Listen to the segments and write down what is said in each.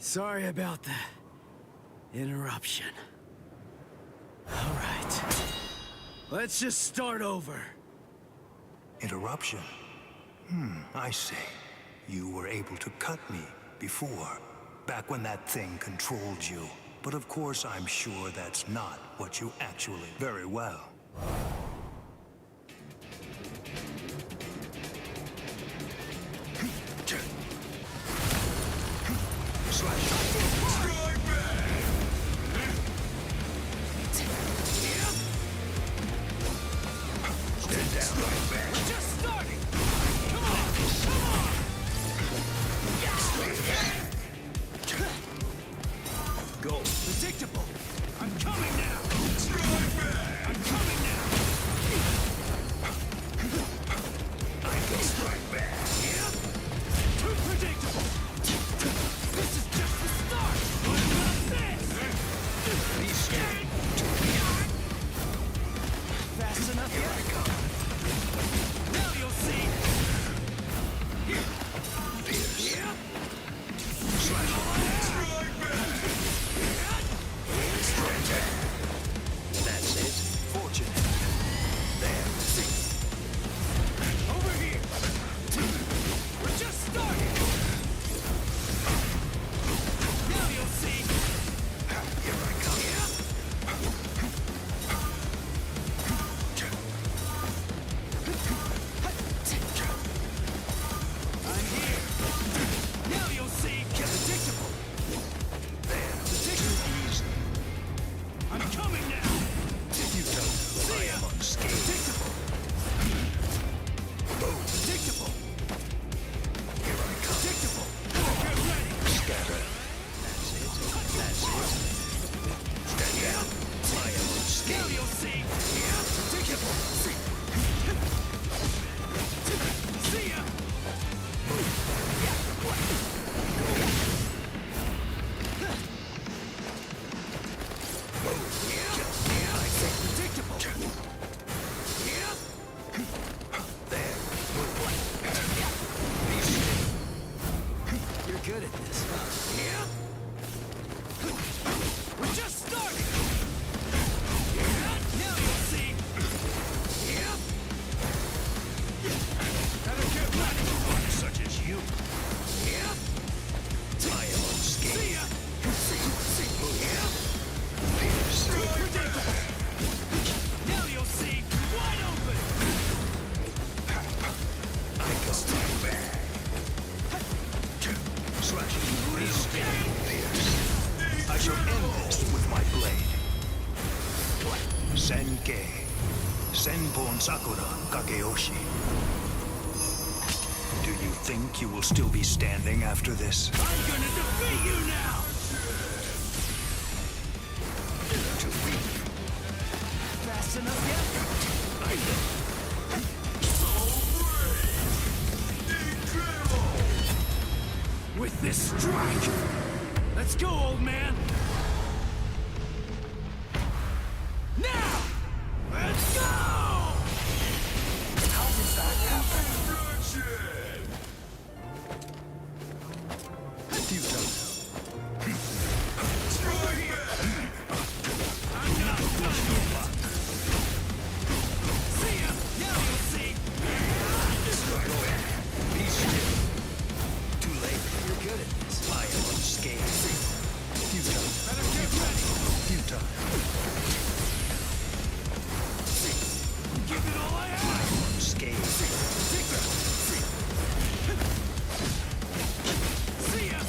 Sorry about the interruption. All right. Let's just start over. Interruption? I see. You were able to cut me before, back when that thing controlled you. But of course, I'm sure that's not what you actually... Very well. Predictable! I'm coming now! I'm coming now! I go strike back! Yeah? Too predictable! This is just the start! What about this? Be scared! Fast enough yet? Here I come! Now you'll see! Fierce! Yeah? Strike back! That's it. Fortunate. There. Over here! We're just starting! Now you'll see! Here I come. I'm here! Now you'll see! Predictable! There. Predictable! Easy. I'm coming now! You don't know I am unscathed. Predictable! Boom. Predictable! Here I come. Predictable! Get ready! Scatter. That's it. That's it. Stand down. I am Now unscathed. you'll see! Predictable! See ya! Predictable! Yeah? There. You're good at this, huh? Yeah? We're just starting! Now you'll see! Yeah? Better get ready! Such as you. Yeah? I am unscathed. See ya! Yeah? Fierce. Predictable! Now you'll see! Wide open! I go back. Slashing. Fierce. I shall end this with my blade. Senkei. Senpon Sakura Kageyoshi. Do you think you will still be standing after this? I'm gonna defeat you now! Too weak. Fast enough yet? I know. With this strike! Let's go, old man! Now! Let's go! How did that happen? Futile. I'm not done yet! See ya! Now you'll see! Be still. Too late. You're good at this. I am unscathed. Futile. Better get ready! Futile. Give it all I I have! am unscathed. See ya!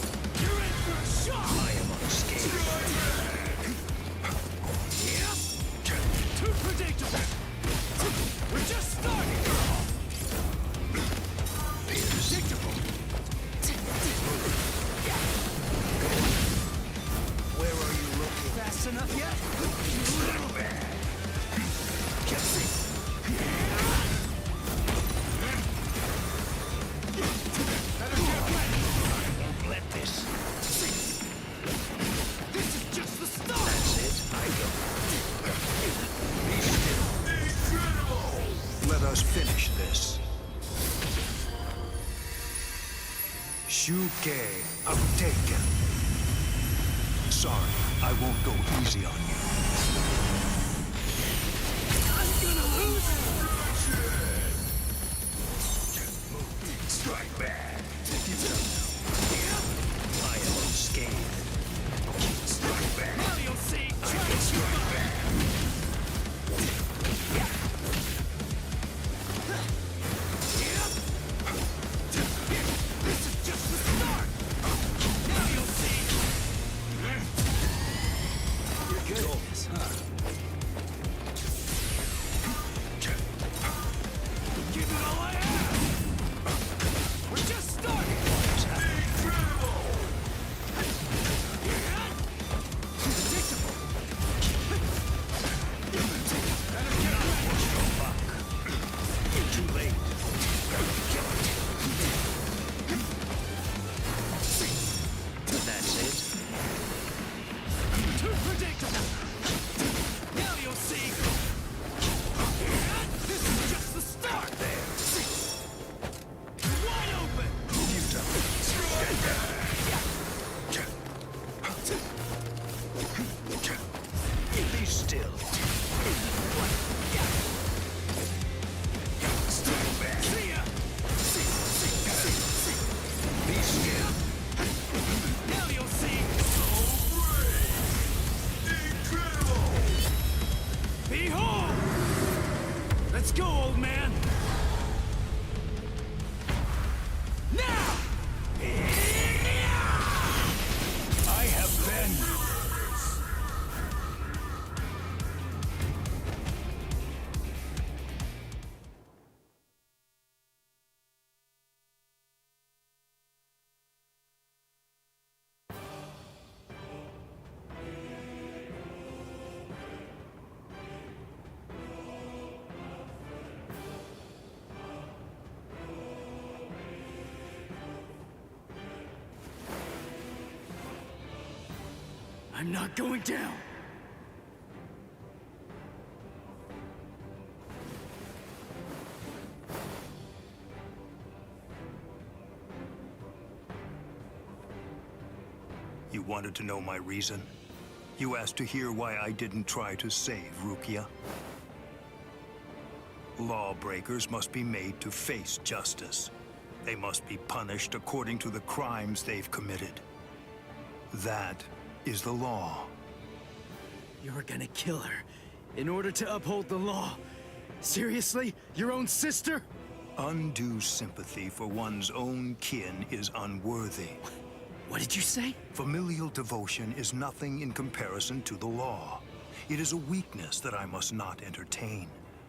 You're in for a shock! I am unscathed. Yeah? Too predictable! We're just starting! Predictable! Where are you looking? Fast enough yet? Better get ready! Won't let this. This is just the start! That's it. I go. Be still. Let us finish this. Shuke uptaken. sorry. I won't go easy on you. I'm gonna lose! Strike back! Take it down now. I am unscathed. Strike back! Now you'll see! Try to strike back! This is just the start! Now you'll see! You're good at this, huh? Give it all I have! We're just starting! Incredible! Predictable! Too late. That's it. Too predictable! Now you'll see! This is just the start! Wide open! Be still. See ya! Be still. Now you'll see! Behold! Let's go, old man! Now! I have been. I'm not going down! You wanted to know my reason? You asked to hear why I didn't try to save Rukia? Lawbreakers must be made to face justice. They must be punished according to the crimes they've committed. That is the law. You were gonna kill her in order to uphold the law. Seriously? Your own sister? Undue sympathy for one's own kin is unworthy. What did you say? Familial devotion is nothing in comparison to the law. It is a weakness that I must not entertain.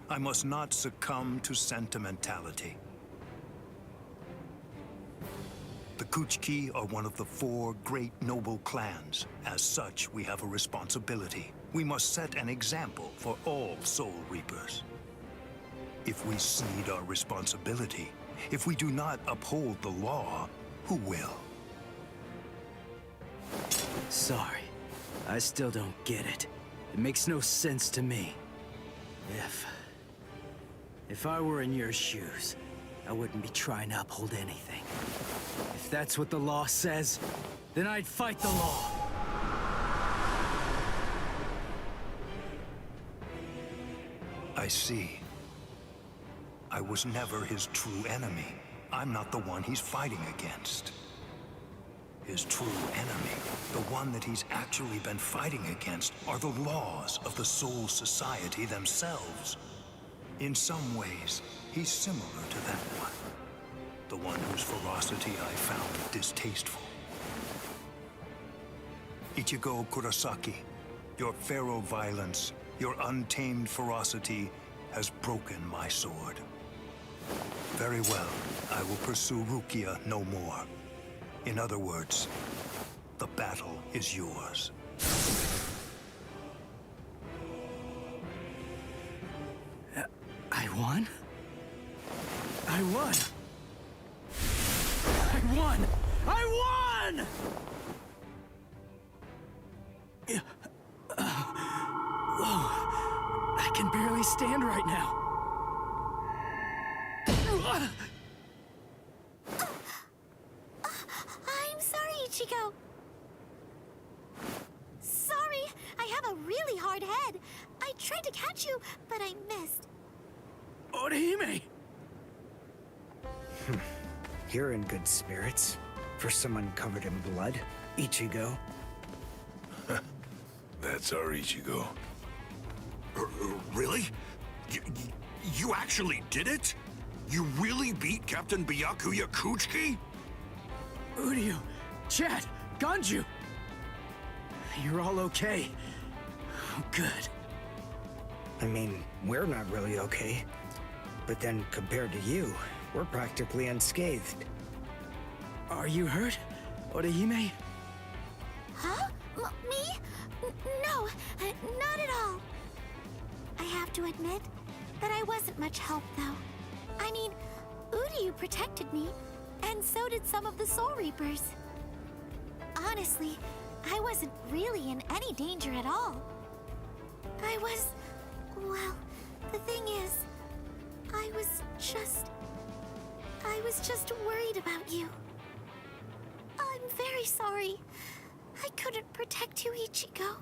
I must not succumb to sentimentality. The Kuchki are one of the 4 great noble clans. As such, we have a responsibility. We must set an example for all Soul Reapers. If we cede our responsibility, if we do not uphold the law, who will? Sorry. I still don't get it. It makes no sense to me. If I were in your shoes, I wouldn't be trying to uphold anything. If that's what the law says, then I'd fight the law. I see. I was never his true enemy. I'm not the one he's fighting against. His true enemy, the one that he's actually been fighting against, are the laws of the Soul Society themselves. In some ways, he's similar to that one. The one whose ferocity I found distasteful. Ichigo Kurosaki, your feral violence, your untamed ferocity has broken my sword. Very well, I will pursue Rukia no more. In other words, the battle is yours. I won? I won! I won! I won! Whoa, I can barely stand right now. I'm sorry, Ichigo. tried to catch you, but I missed. Orihime! You're in good spirits. For someone covered in blood, Ichigo. That's our Ichigo. Really? You actually did it? You really beat Captain Byakuya Kuchiki? Uryu, Chad, Ganju! You're all okay. Oh, good. I mean, we're not really okay. But then, compared to you, we're practically unscathed. Are you hurt, Orihime? Huh? Me? No, not at all. I have to admit that I wasn't much help, though. I mean, Uryu protected me, and so did some of the Soul Reapers. Honestly, I wasn't really in any danger at all. Well, the thing is, I was just worried about you. I'm very sorry. I couldn't protect you, Ichigo.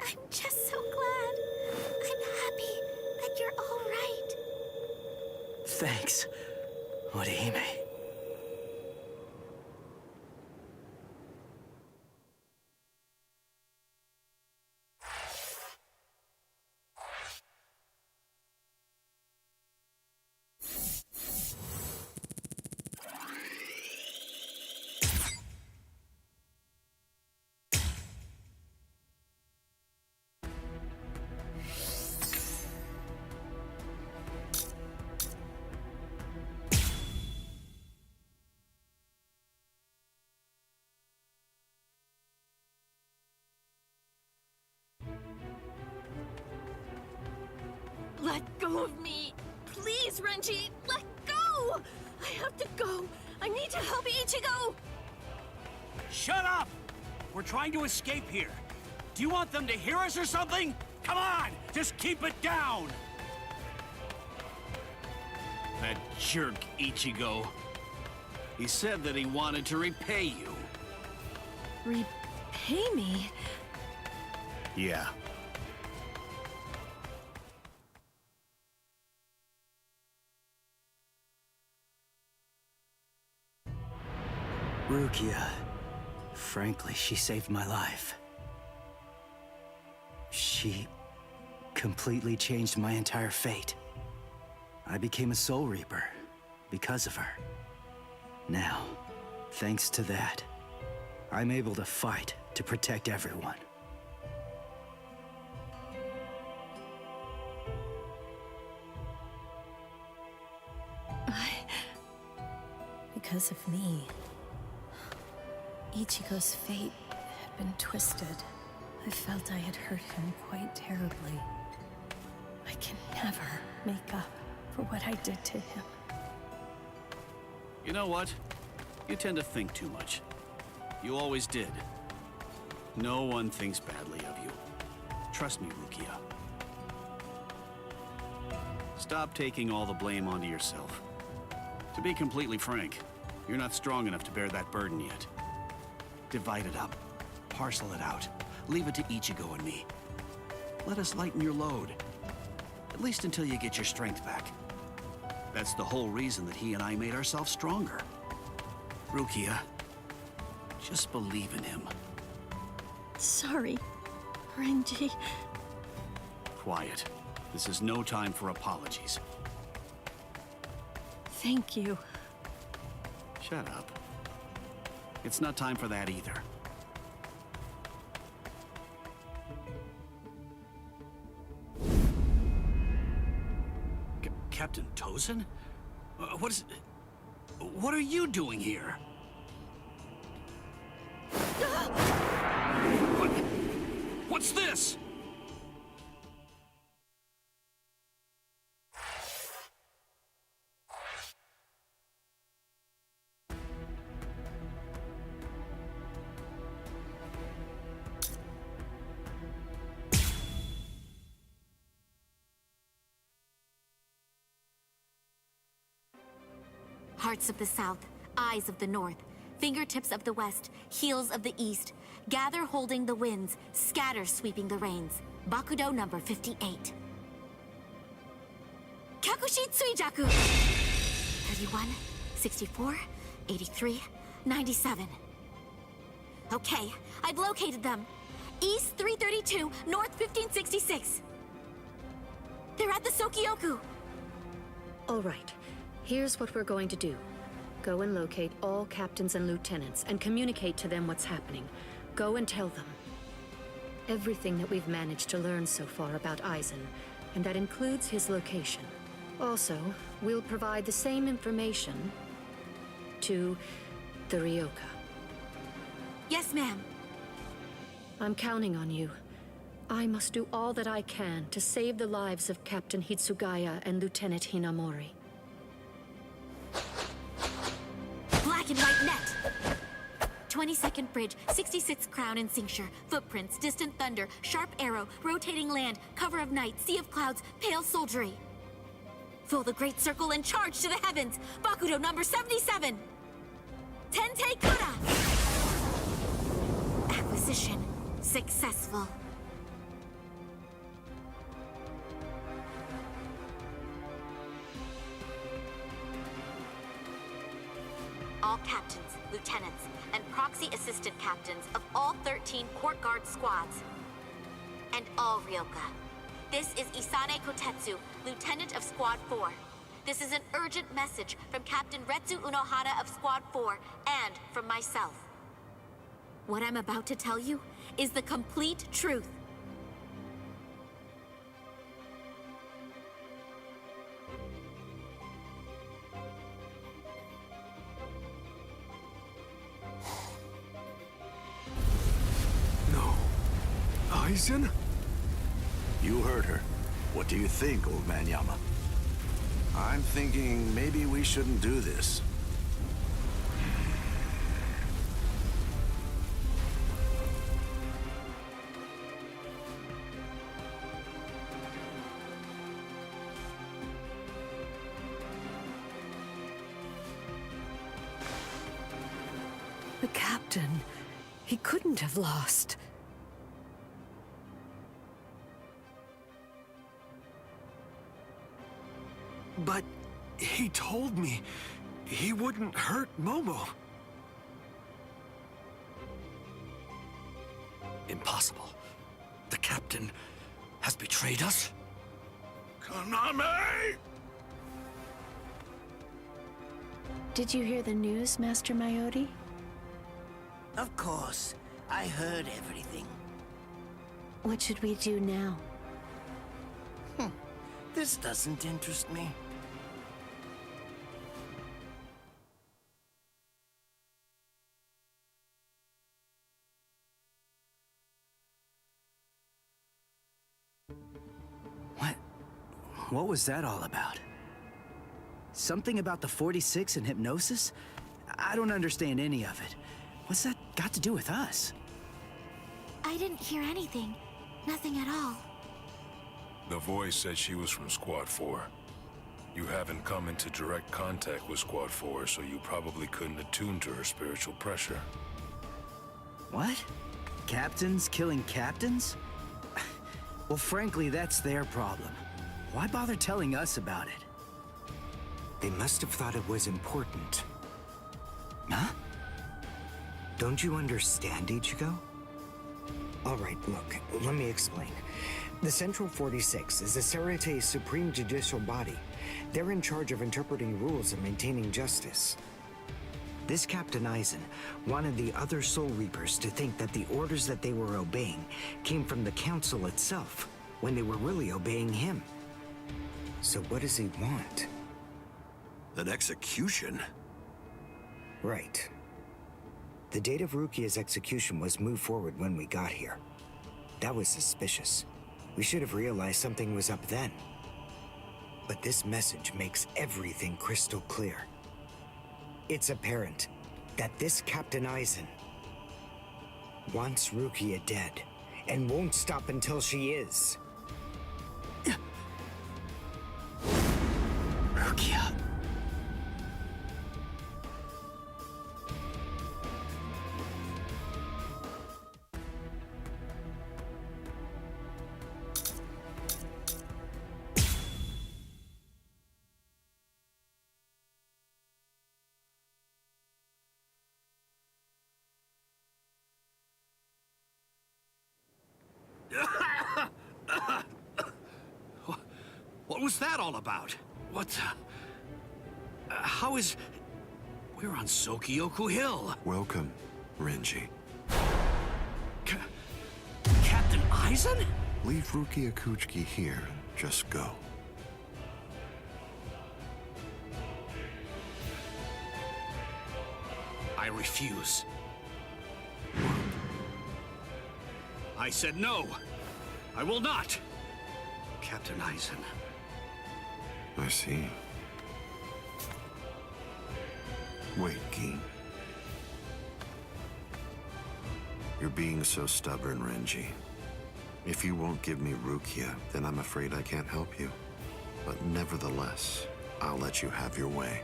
I'm just so glad. I'm happy that you're all right. Thanks, Orihime. Let go of me! Please, Renji! Let go! I have to go! I need to help Ichigo! Shut up! We're trying to escape here. Do you want them to hear us or something? Come on! Just keep it down! That jerk Ichigo. He said that he wanted to repay you. Repay me? Yeah. Rukia. Frankly, she saved my life. She completely changed my entire fate. I became a Soul Reaper because of her. Now, thanks to that, I'm able to fight to protect everyone. Because of me, Ichigo's fate had been twisted. I felt I had hurt him quite terribly. I can never make up for what I did to him. You know what? You tend to think too much. You always did. No one thinks badly of you. Trust me, Rukia. Stop taking all the blame onto yourself. To be completely frank, you're not strong enough to bear that burden yet. Divide it up. Parcel it out. Leave it to Ichigo and me. Let us lighten your load. At least until you get your strength back. That's the whole reason that he and I made ourselves stronger. Rukia, just believe in him. Sorry, Renji. Quiet. This is no time for apologies. Thank you. Shut up. It's not time for that either. Captain Tozen? What are you doing here? What's this? Hearts of the South, eyes of the North, fingertips of the West, heels of the East, gather holding the winds, scatter sweeping the rains. Bakudo number 58. Kyakushi Tsuijaku! 31, 64, 83, 97. Okay, I've located them. East 332, North 1566. They're at the Sokioku. All right. Here's what we're going to do. Go and locate all captains and lieutenants and communicate to them what's happening. Go and tell them. Everything that we've managed to learn so far about Aizen, and that includes his location. Also, we'll provide the same information to the Ryoka. Yes, ma'am. I'm counting on you. I must do all that I can to save the lives of Captain Hitsugaya and Lieutenant Hinamori. Black and white net! 22nd bridge, 66th crown and cincture, footprints, distant thunder, sharp arrow, rotating land, cover of night, sea of clouds, pale soldiery. Fill the great circle and charge to the heavens! Bakudo number 77! Tente Kata! Acquisition successful. All captains, lieutenants, and proxy assistant captains of all 13 court guard squads. And all Ryoka. This is Isane Kotetsu, Lieutenant of Squad 4. This is an urgent message from Captain Retsu Unohana of Squad 4 and from myself. What I'm about to tell you is the complete truth. No. Aizen? You heard her. What do you think, old man Yama? I'm thinking maybe we shouldn't do this. The captain. He couldn't have lost. But he told me he wouldn't hurt Momo. Impossible. The captain has betrayed us? Kaname! Did you hear the news, Master Mayori? Of course. I heard everything. What should we do now? This doesn't interest me. What was that all about? Something about the 46 and hypnosis? I don't understand any of it. What's that got to do with us? I didn't hear anything. Nothing at all. The voice said she was from Squad 4. You haven't come into direct contact with Squad 4, so you probably couldn't attune to her spiritual pressure. What? Captains killing captains? Well, frankly, that's their problem. Why bother telling us about it? They must have thought it was important. Huh? Don't you understand, Ichigo? All right, look, let me explain. The Central 46 is the Sarate's supreme judicial body. They're in charge of interpreting rules and maintaining justice. This Captain Aizen wanted the other Soul Reapers to think that the orders that they were obeying came from the Council itself, when they were really obeying him. So what does he want? An execution? Right. The date of Rukia's execution was moved forward when we got here. That was suspicious. We should have realized something was up then. But this message makes everything crystal clear. It's apparent that this Captain Aizen wants Rukia dead, and won't stop until she is. Rukia. What was that all about? What the... how is... We're on Sokyoku Hill. Welcome, Renji. Captain Aizen? Leave Rukia Kuchiki here and just go. I refuse. I said no. I will not. Captain Aizen. I see. Wait, Gin. You're being so stubborn, Renji. If you won't give me Rukia, then I'm afraid I can't help you. But nevertheless, I'll let you have your way.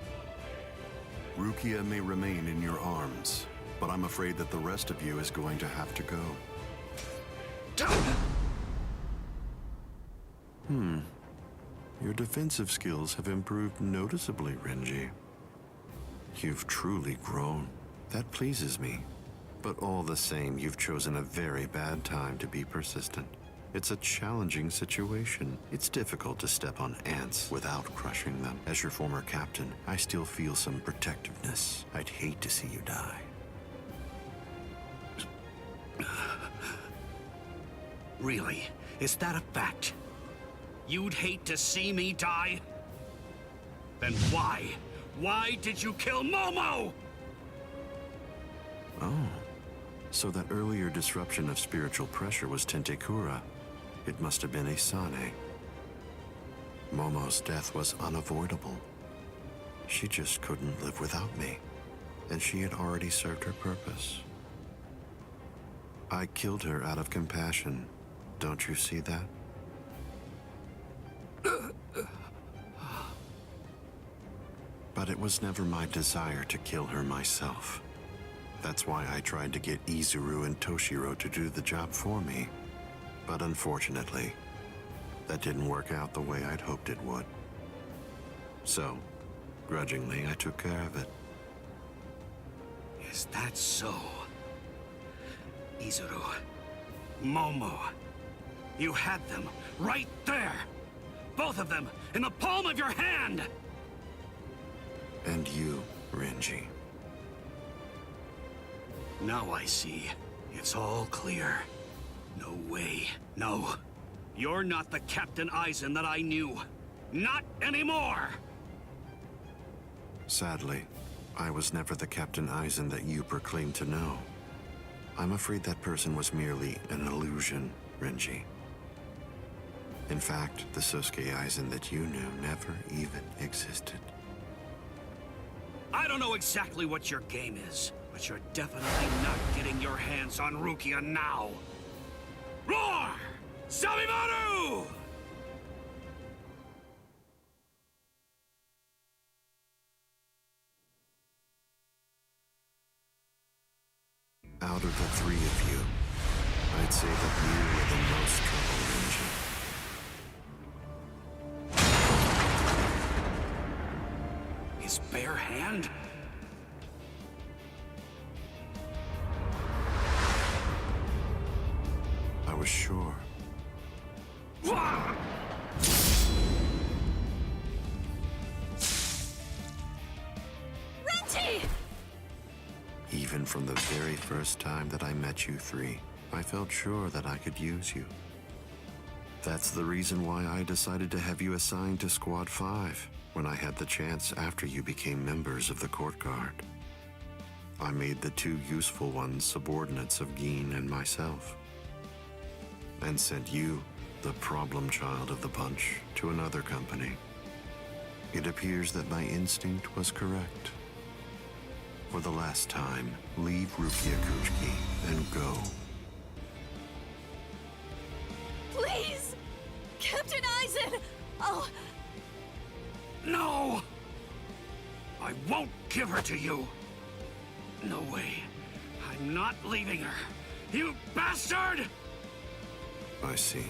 Rukia may remain in your arms, but I'm afraid that the rest of you is going to have to go. Your defensive skills have improved noticeably, Renji. You've truly grown. That pleases me. But all the same, you've chosen a very bad time to be persistent. It's a challenging situation. It's difficult to step on ants without crushing them. As your former captain, I still feel some protectiveness. I'd hate to see you die. Really? Is that a fact? You'd hate to see me die? Then why? Why did you kill Momo? Oh. So that earlier disruption of spiritual pressure was Tentekura. It must have been Isane. Momo's death was unavoidable. She just couldn't live without me. And she had already served her purpose. I killed her out of compassion. Don't you see that? But it was never my desire to kill her myself. That's why I tried to get Izuru and Toshiro to do the job for me. But unfortunately, that didn't work out the way I'd hoped it would. So, grudgingly, I took care of it. Is that so? Izuru, Momo, you had them right there! Both of them in the palm of your hand! And you, Renji. Now I see. It's all clear. No way. No. You're not the Captain Aizen that I knew. Not anymore! Sadly, I was never the Captain Aizen that you proclaimed to know. I'm afraid that person was merely an illusion, Renji. In fact, the Sosuke Aizen that you knew never even existed. I don't know exactly what your game is, but you're definitely not getting your hands on Rukia now. Roar! Sabimaru! Out of the three of you, I'd say that you were the most trouble, Renji. His bare hand? I was sure. Renji! Even from the very first time that I met you three, I felt sure that I could use you. That's the reason why I decided to have you assigned to Squad 5 when I had the chance after you became members of the Court Guard. I made the two useful ones subordinates of Gin and myself, and sent you, the problem child of the bunch, to another company. It appears that my instinct was correct. For the last time, leave Rukia Kuchiki and go. Please! Captain Aizen! Oh, No! I won't give her to you! No way. I'm not leaving her. You bastard! I see.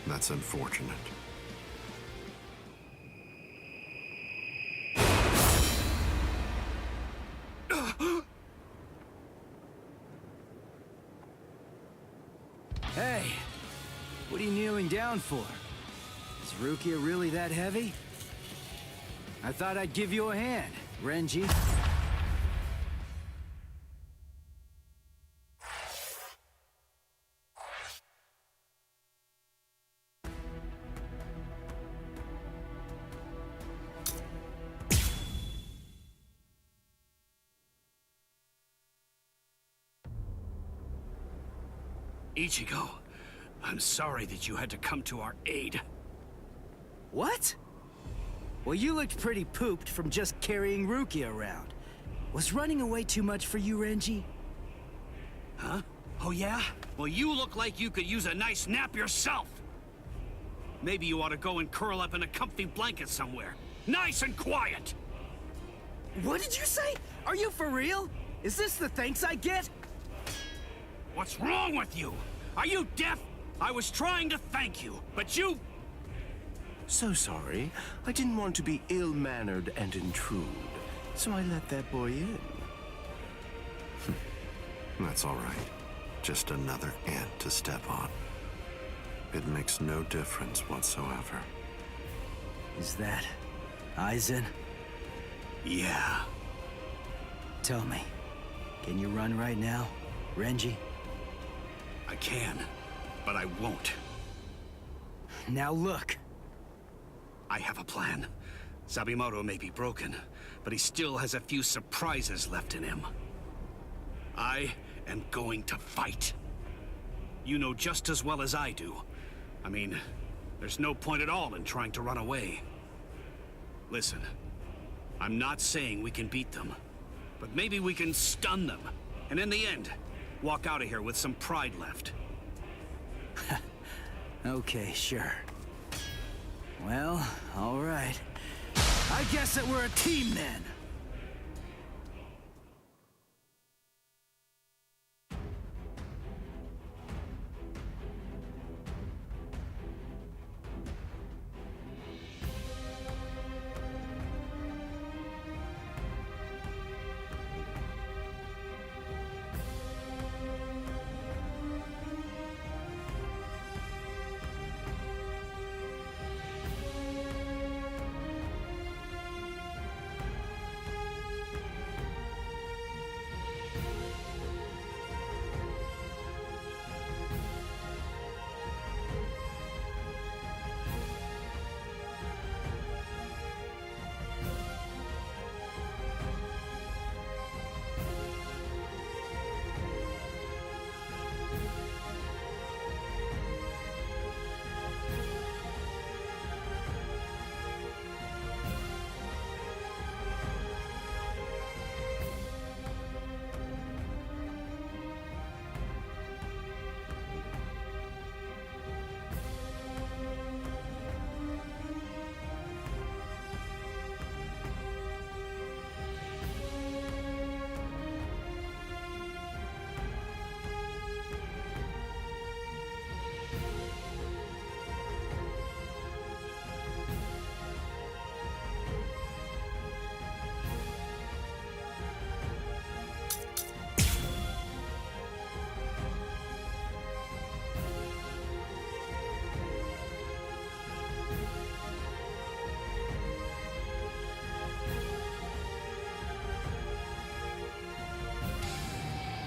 That's unfortunate. Hey, what are you kneeling down for? Is Rukia really that heavy? I thought I'd give you a hand, Renji. Ichigo, I'm sorry that you had to come to our aid. What? Well, you looked pretty pooped from just carrying Rukia around. Was running away too much for you, Renji? Huh? Oh yeah? Well, you look like you could use a nice nap yourself. Maybe you ought to go and curl up in a comfy blanket somewhere. Nice and quiet! What did you say? Are you for real? Is this the thanks I get? What's wrong with you? Are you deaf? I was trying to thank you, but you... So sorry. I didn't want to be ill-mannered and intrude, so I let that boy in. That's all right. Just another ant to step on. It makes no difference whatsoever. Is that Aizen? Yeah. Tell me, can you run right now, Renji? I can, but I won't. Now look. I have a plan. Sabimoto may be broken, but he still has a few surprises left in him. I am going to fight. You know just as well as I do. I mean, there's no point at all in trying to run away. Listen, I'm not saying we can beat them, but maybe we can stun them, and in the end, walk out of here with some pride left. Okay, sure. Well, all right. I guess that we're a team then.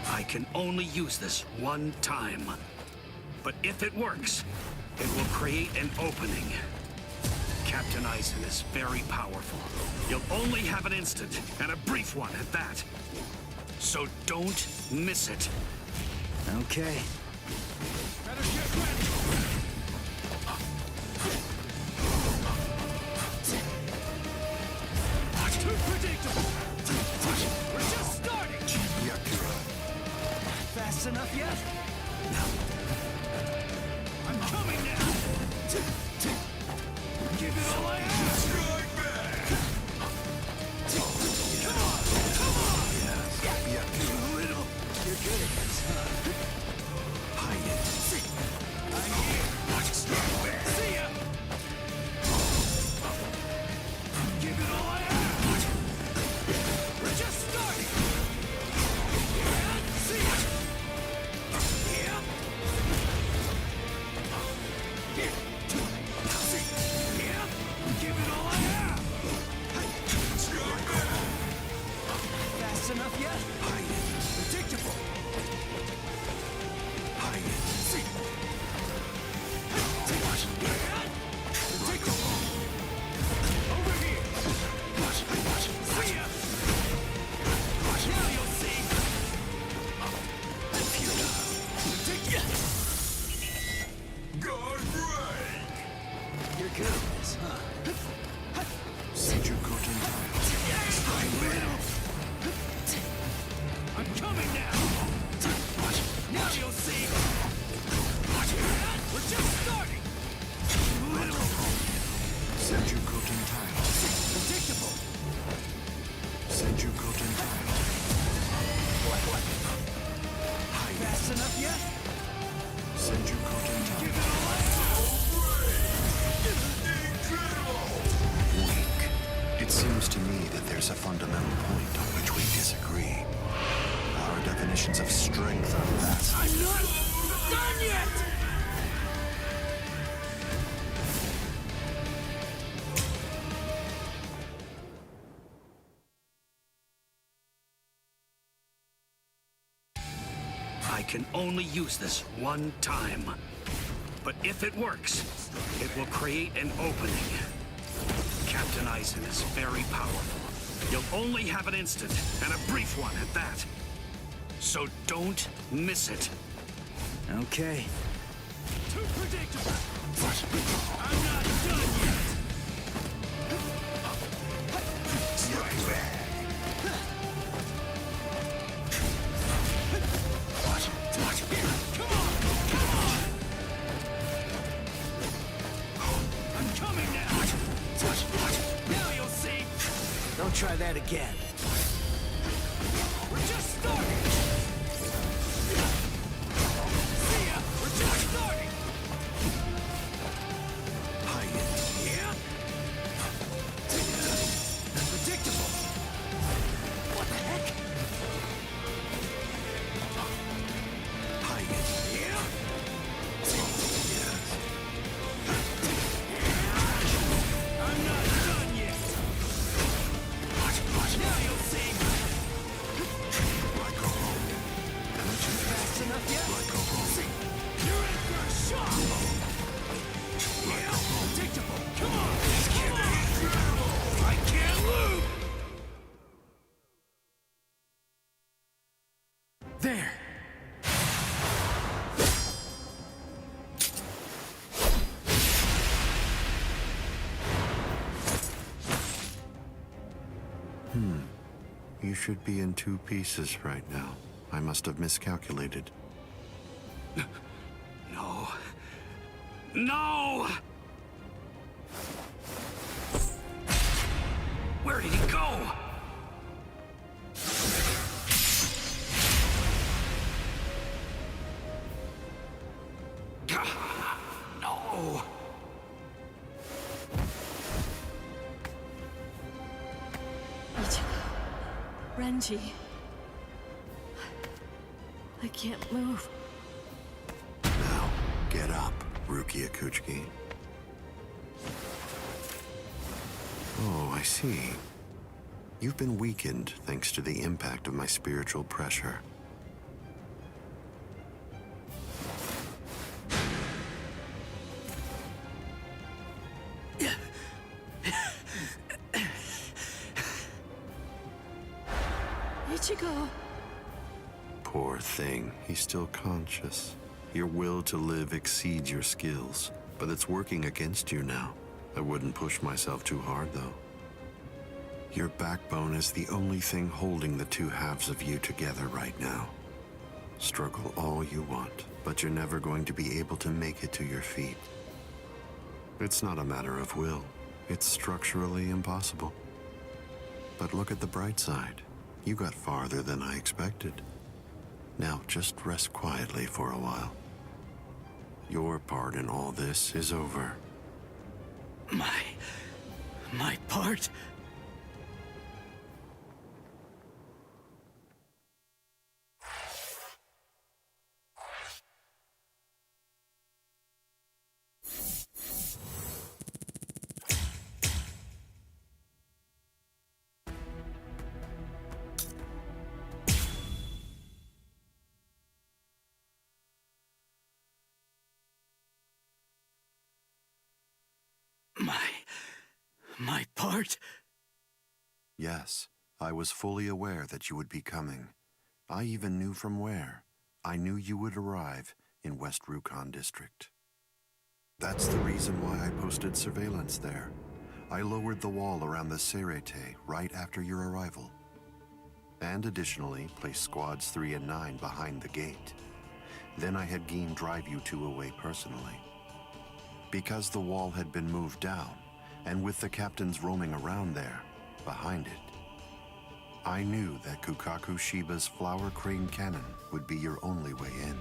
I can only use this one time. But if it works, it will create an opening. Captain Aizen is very powerful. You'll only have an instant, and a brief one at that. So don't miss it. Okay. Better get ready! Too predictable! We're just starting! Fast enough yet? I'm coming now! Give it all I have! Strike back! Come on! Come on! You little. You're good at this, huh? Hide it! I'm here! Strike back! See ya! Give it all I have! We're just starting! See ya! Yeah! good at this, huh? Senju Kotentai. I'm coming now! Now you'll see! We're just starting! Senju Kotentai. Predictable! Senju Kotentai. Fast enough yet? Senju Kotentai. Give it Weak. It seems to me that there's a fundamental point on which we disagree. Our definitions of strength are vast. I'm not done yet! I can only use this one time. But if it works, it will create an opening. Captain Eisen is very powerful. You'll only have an instant, and a brief one at that. So don't miss it. Okay. Too predictable! I'm not done yet! Come on! I'm coming now! Now you'll see! Don't try that again. We're just starting! See ya! We're just starting! Yeah? Unpredictable! What the heck? Yeah? I'm not done yet! Now you'll see! Fast enough yet? See, you're in for a shock! Yeah, predictable! Come on! Come on! I can't lose! There! You should be in two pieces right now. I must have miscalculated. No. No! Where did he go? No! Ichigo. Renji. I can't move. Now, get up, Rukia Kuchiki. Oh, I see. You've been weakened thanks to the impact of my spiritual pressure. Ichigo. Poor thing, he's still conscious. Your will to live exceeds your skills, but it's working against you now. I wouldn't push myself too hard, though. Your backbone is the only thing holding the two halves of you together right now. Struggle all you want, but you're never going to be able to make it to your feet. It's not a matter of will. It's structurally impossible. But look at the bright side. You got farther than I expected. Now just rest quietly for a while. Your part in all this is over. My part? My part? Yes, I was fully aware that you would be coming. I even knew from where. I knew you would arrive in West Rukon District. That's the reason why I posted surveillance there. I lowered the wall around the Serete right after your arrival. And additionally, placed squads 3 and 9 behind the gate. Then I had Geen drive you two away personally. Because the wall had been moved down, and with the captains roaming around there, behind it, I knew that Kukaku Shiba's Flower Crane Cannon would be your only way in.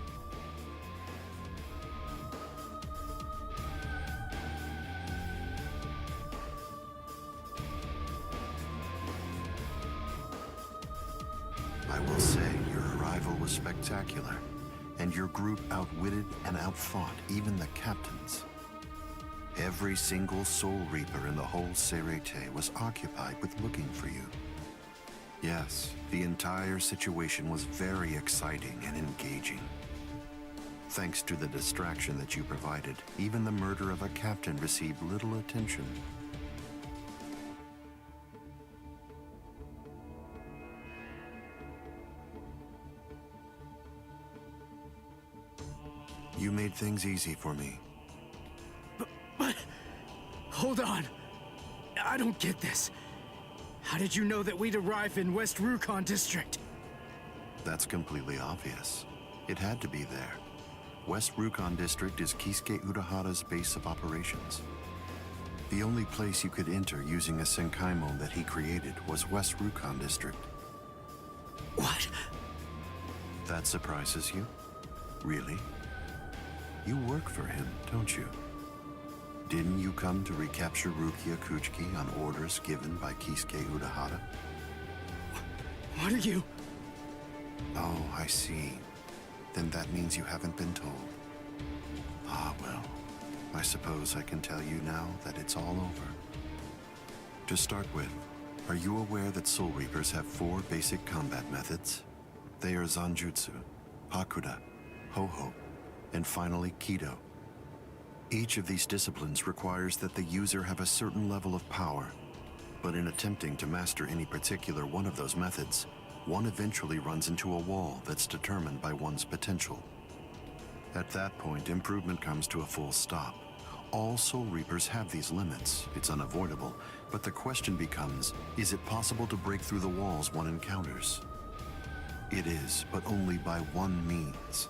I will say your arrival was spectacular, and your group outwitted and outfought even the captains. Every single Soul Reaper in the whole Serete was occupied with looking for you. Yes, the entire situation was very exciting and engaging. Thanks to the distraction that you provided, even the murder of a captain received little attention. You made things easy for me. But... hold on. I don't get this. How did you know that we'd arrive in West Rukon District? That's completely obvious. It had to be there. West Rukon District is Kisuke Urahara's base of operations. The only place you could enter using a Senkaimon that he created was West Rukon District. What? That surprises you? Really? You work for him, don't you? Didn't you come to recapture Rukia Kuchiki on orders given by Kisuke Urahara? What are you... Oh, I see. Then that means you haven't been told. Ah, well, I suppose I can tell you now that it's all over. To start with, are you aware that Soul Reapers have 4 basic combat methods? They are Zanjutsu, Hakuda, Ho-Ho, and finally Kido. Each of these disciplines requires that the user have a certain level of power, but in attempting to master any particular one of those methods, one eventually runs into a wall that's determined by one's potential. At that point, improvement comes to a full stop. All Soul Reapers have these limits. It's unavoidable, but the question becomes, is it possible to break through the walls one encounters? It is, but only by one means.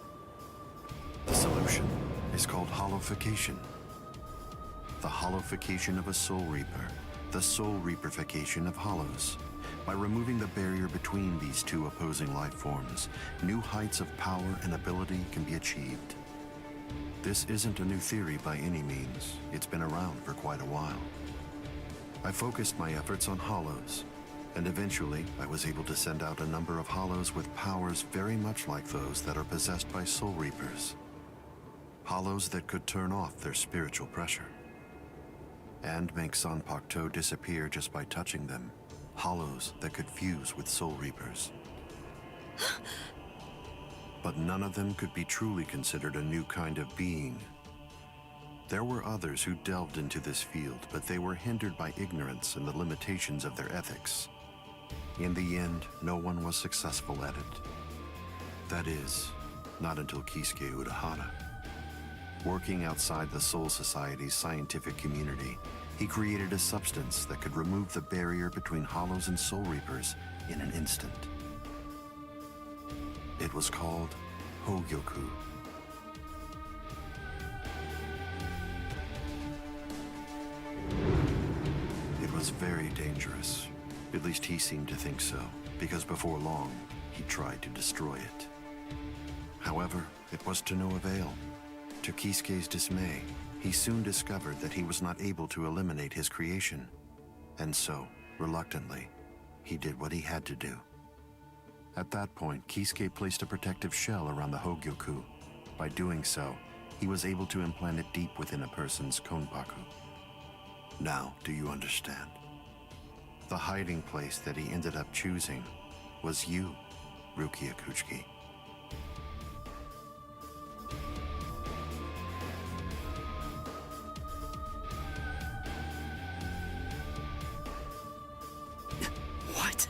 The solution is called hollowification. The hollowification of a Soul Reaper, the Soul Reaperification of hollows. By removing the barrier between these two opposing life forms, new heights of power and ability can be achieved. This isn't a new theory by any means. It's been around for quite a while. I focused my efforts on hollows, and eventually I was able to send out a number of hollows with powers very much like those that are possessed by Soul Reapers. Hollows that could turn off their spiritual pressure and make Zanpakuto disappear just by touching them. Hollows that could fuse with Soul Reapers. But none of them could be truly considered a new kind of being. There were others who delved into this field, but they were hindered by ignorance and the limitations of their ethics. In the end, no one was successful at it. That is, not until Kisuke Urahara. Working outside the Soul Society's scientific community, he created a substance that could remove the barrier between hollows and Soul Reapers in an instant. It was called Hogyoku. It was very dangerous. At least he seemed to think so, because before long, he tried to destroy it. However, it was to no avail. To Kisuke's dismay, he soon discovered that he was not able to eliminate his creation. And so, reluctantly, he did what he had to do. At that point, Kisuke placed a protective shell around the Hogyoku. By doing so, he was able to implant it deep within a person's konpaku. Now, do you understand? The hiding place that he ended up choosing was you, Rukia Kuchiki. What?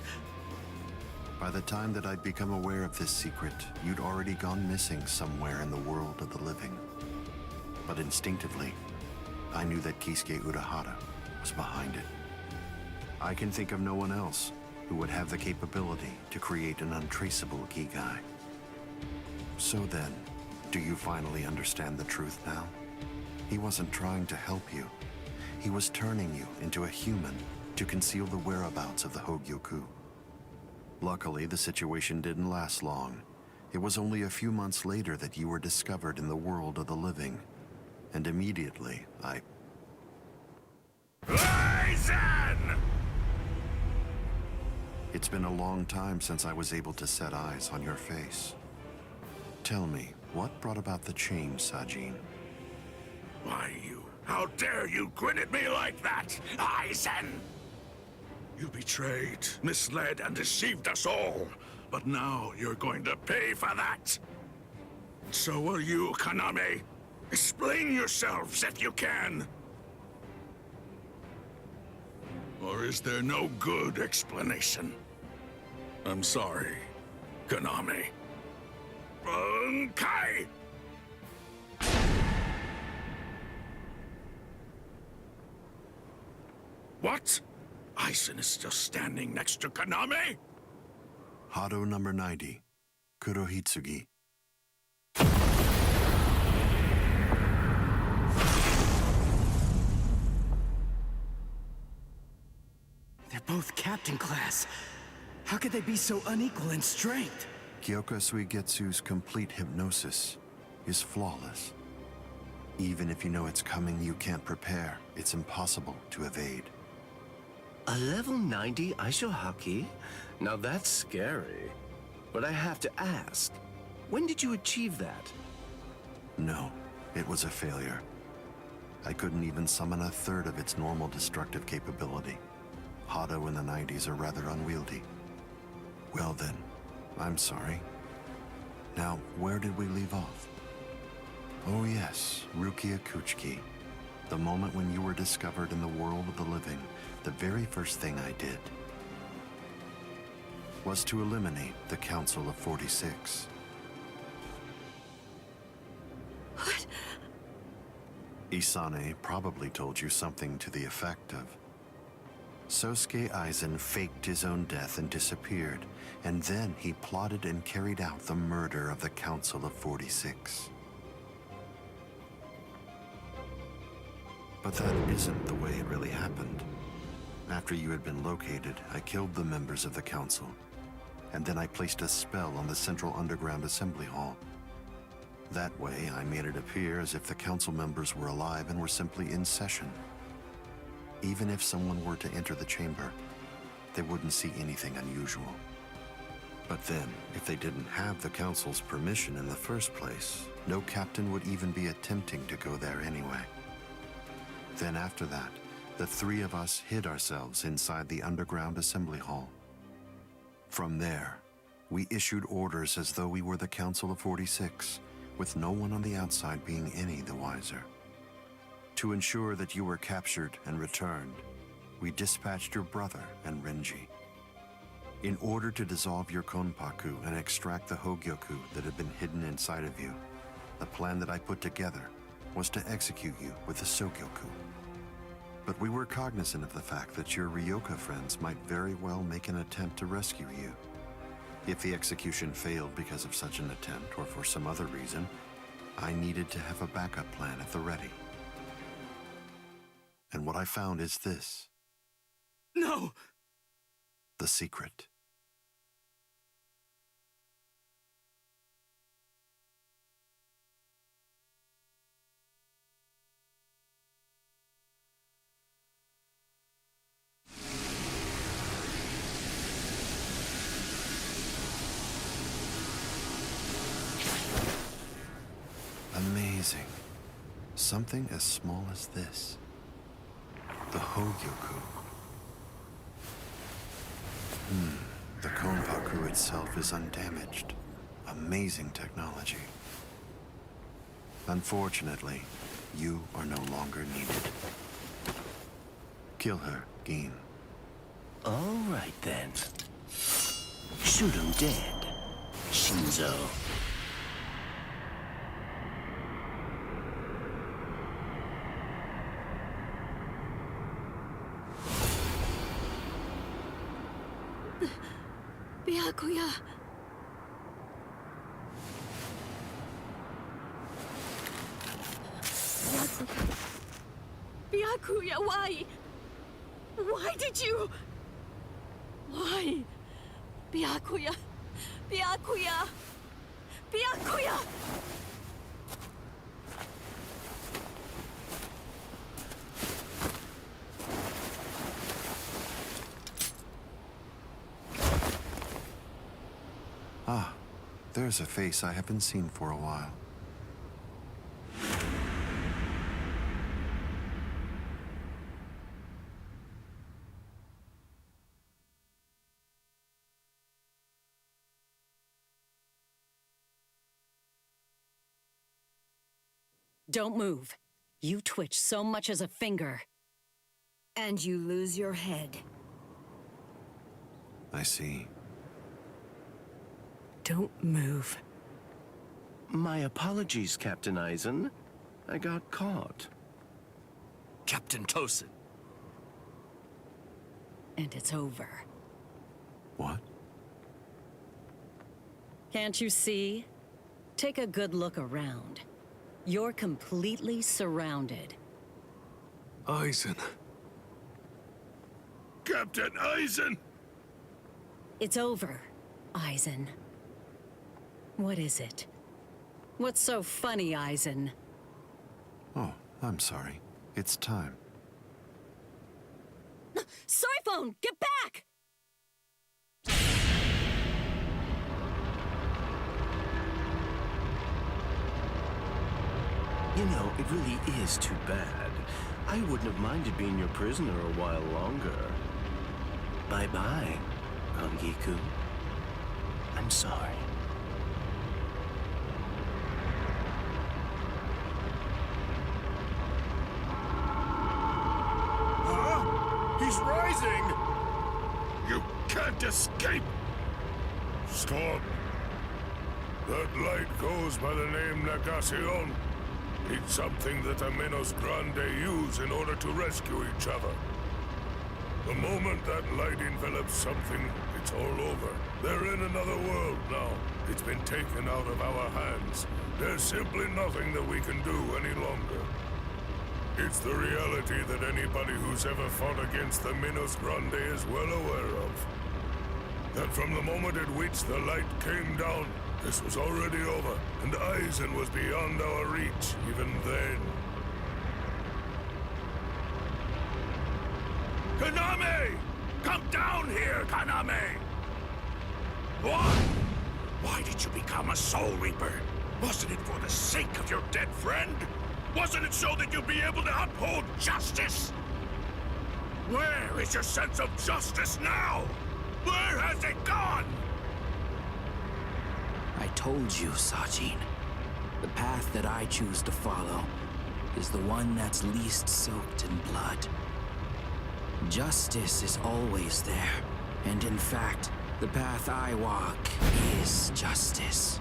By the time that I'd become aware of this secret, you'd already gone missing somewhere in the world of the living. But instinctively, I knew that Kisuke Urahara was behind it. I can think of no one else who would have the capability to create an untraceable Kigai. So then, do you finally understand the truth now? He wasn't trying to help you. He was turning you into a human to conceal the whereabouts of the Hogyoku. Luckily, the situation didn't last long. It was only a few months later that you were discovered in the world of the living. And immediately, Aizen! It's been a long time since I was able to set eyes on your face. Tell me, what brought about the change, Sajin? Why, you... How dare you grin at me like that, Aizen? You betrayed, misled, and deceived us all. But now you're going to pay for that. So will you, Kaname. Explain yourselves if you can. Or is there no good explanation? I'm sorry, Kaname. Bunkai! What? Aizen is still standing next to Kaname? Hado number 90, Kurohitsugi. They're both captain class. How could they be so unequal in strength? Kyoka Suigetsu's complete hypnosis is flawless. Even if you know it's coming, you can't prepare. It's impossible to evade. A level 90 Aisho Haki? Now that's scary. But I have to ask, when did you achieve that? No, it was a failure. I couldn't even summon a third of its normal destructive capability. Hado in the 90s are rather unwieldy. Well then, I'm sorry. Now, where did we leave off? Oh yes, Rukia Kuchiki. The moment when you were discovered in the world of the living, the very first thing I did was to eliminate the Council of 46. What? Isane probably told you something to the effect of, Sosuke Aizen faked his own death and disappeared, and then he plotted and carried out the murder of the Council of 46. But that isn't the way it really happened. After you had been located, I killed the members of the Council, and then I placed a spell on the Central Underground Assembly Hall. That way, I made it appear as if the Council members were alive and were simply in session. Even if someone were to enter the chamber, they wouldn't see anything unusual. But then, if they didn't have the Council's permission in the first place, no captain would even be attempting to go there anyway. Then after that, the three of us hid ourselves inside the underground assembly hall. From there, we issued orders as though we were the Council of 46, with no one on the outside being any the wiser. To ensure that you were captured and returned, we dispatched your brother and Renji. In order to dissolve your Konpaku and extract the Hogyoku that had been hidden inside of you, the plan that I put together was to execute you with the Sogyoku. But we were cognizant of the fact that your Ryoka friends might very well make an attempt to rescue you. If the execution failed because of such an attempt or for some other reason, I needed to have a backup plan at the ready. And what I found is this. No! The secret. Amazing. Something as small as this. The Hogyoku. The Konpaku itself is undamaged. Amazing technology. Unfortunately, you are no longer needed. Kill her, Gin. All right then. Shoot him dead, Shinzo. Byakuya. Byakuya, why? Why did you? Why? Byakuya. Byakuya. Byakuya. Ah, there's a face I haven't seen for a while. Don't move. You twitch so much as a finger. And you lose your head. I see. Don't move. My apologies, Captain Eisen. I got caught. Captain Tosin. And it's over. What? Can't you see? Take a good look around. You're completely surrounded. Eisen. Captain Eisen! It's over, Eisen. What is it? What's so funny, Eisen? Oh, I'm sorry. It's time. Soiphone, get back! You know, it really is too bad. I wouldn't have minded being your prisoner a while longer. Bye-bye, Angiku. I'm sorry. Huh? He's rising! You can't escape! Stop. That light goes by the name Negacion. It's something that the Menos Grande use in order to rescue each other. The moment that light envelops something, it's all over. They're in another world now. It's been taken out of our hands. There's simply nothing that we can do any longer. It's the reality that anybody who's ever fought against the Menos Grande is well aware of. That from the moment at which the light came down, this was already over, and Eisen was beyond our reach even then. Kaname! Come down here, Kaname! What? Why did you become a Soul Reaper? Wasn't it for the sake of your dead friend? Wasn't it so that you'd be able to uphold justice? Where is your sense of justice now? Where has it gone? I told you, Sajin. The path that I choose to follow is the one that's least soaked in blood. Justice is always there, and in fact, the path I walk is justice.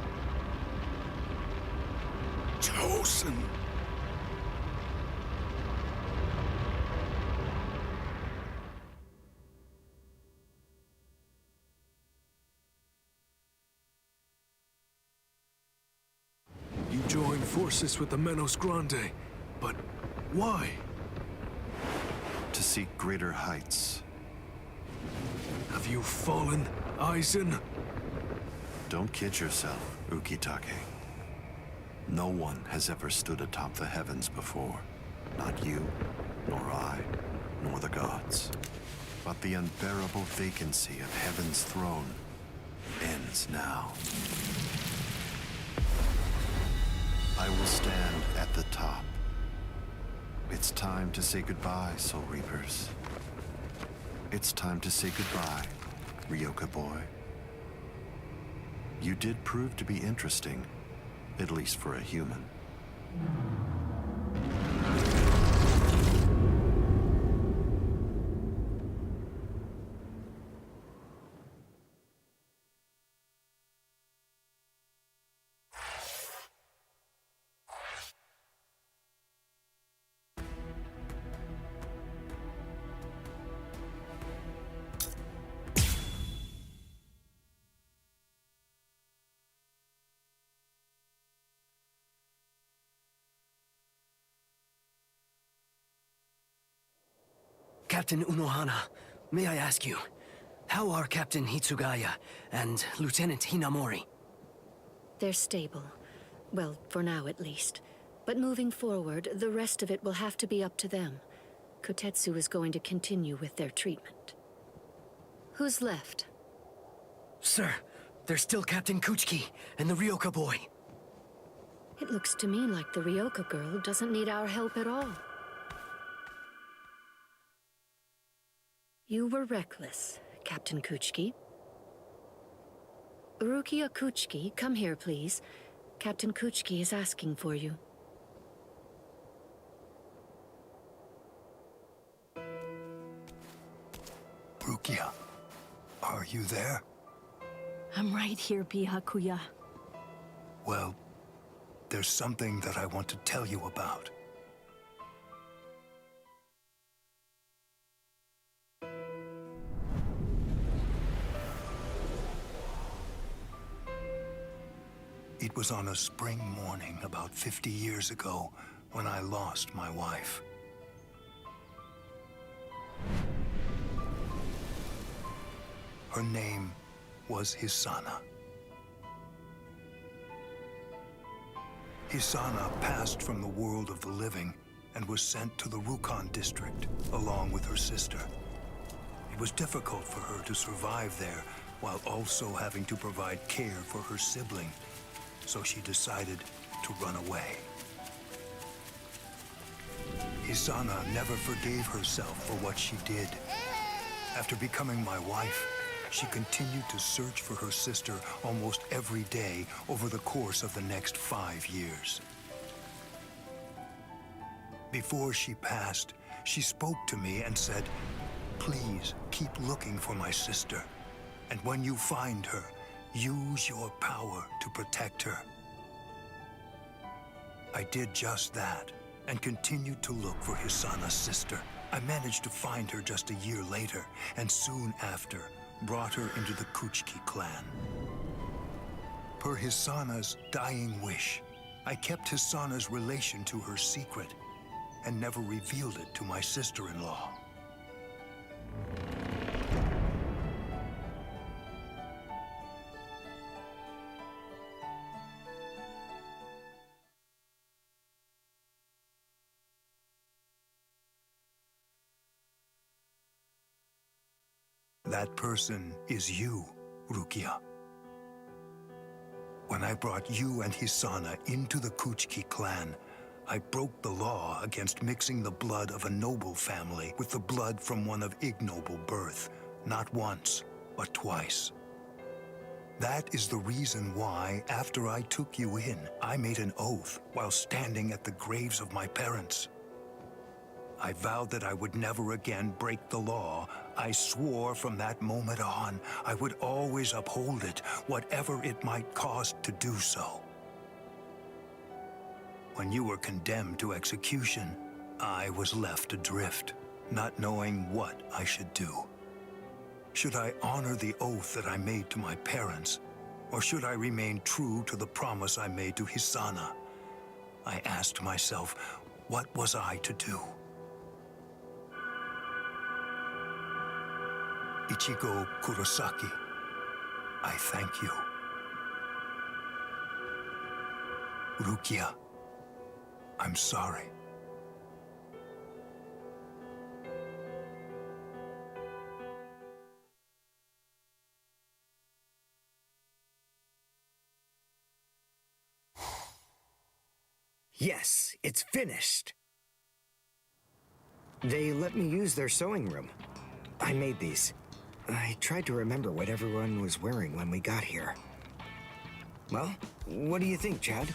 Tosin! You joined forces with the Menos Grande, but why? To seek greater heights. Have you fallen, Eisen? Don't kid yourself, Ukitake. No one has ever stood atop the heavens before. Not you, nor I, nor the gods. But the unbearable vacancy of heaven's throne ends now. I will stand at the top. It's time to say goodbye, Soul Reapers. It's time to say goodbye, Ryoka boy. You did prove to be interesting, at least for a human. Captain Unohana, may I ask you, how are Captain Hitsugaya and Lieutenant Hinamori? They're stable. Well, for now at least. But moving forward, the rest of it will have to be up to them. Kotetsu is going to continue with their treatment. Who's left? Sir, there's still Captain Kuchiki and the Ryoka boy. It looks to me like the Ryoka girl doesn't need our help at all. You were reckless, Captain Kuchiki. Rukia Kuchiki, come here, please. Captain Kuchiki is asking for you. Rukia, are you there? I'm right here, Byakuya. Well, there's something that I want to tell you about. It was on a spring morning about 50 years ago when I lost my wife. Her name was Hisana. Hisana passed from the world of the living and was sent to the Rukon district along with her sister. It was difficult for her to survive there while also having to provide care for her sibling, so she decided to run away. Hisana never forgave herself for what she did. After becoming my wife, she continued to search for her sister almost every day over the course of the next 5 years. Before she passed, she spoke to me and said, "Please keep looking for my sister, and when you find her, use your power to protect her." I did just that and continued to look for Hisana's sister. I managed to find her just a year later, and soon after, brought her into the Kuchiki clan. Per Hisana's dying wish, I kept Hisana's relation to her secret and never revealed it to my sister-in-law. That person is you, Rukia. When I brought you and Hisana into the Kuchiki clan, I broke the law against mixing the blood of a noble family with the blood from one of ignoble birth, not once, but twice. That is the reason why, after I took you in, I made an oath while standing at the graves of my parents. I vowed that I would never again break the law. I swore from that moment on, I would always uphold it, whatever it might cost to do so. When you were condemned to execution, I was left adrift, not knowing what I should do. Should I honor the oath that I made to my parents, or should I remain true to the promise I made to Hisana? I asked myself, what was I to do? Ichigo Kurosaki, I thank you. Rukia, I'm sorry. Yes, it's finished. They let me use their sewing room. I made these. I tried to remember what everyone was wearing when we got here. Well, what do you think, Chad?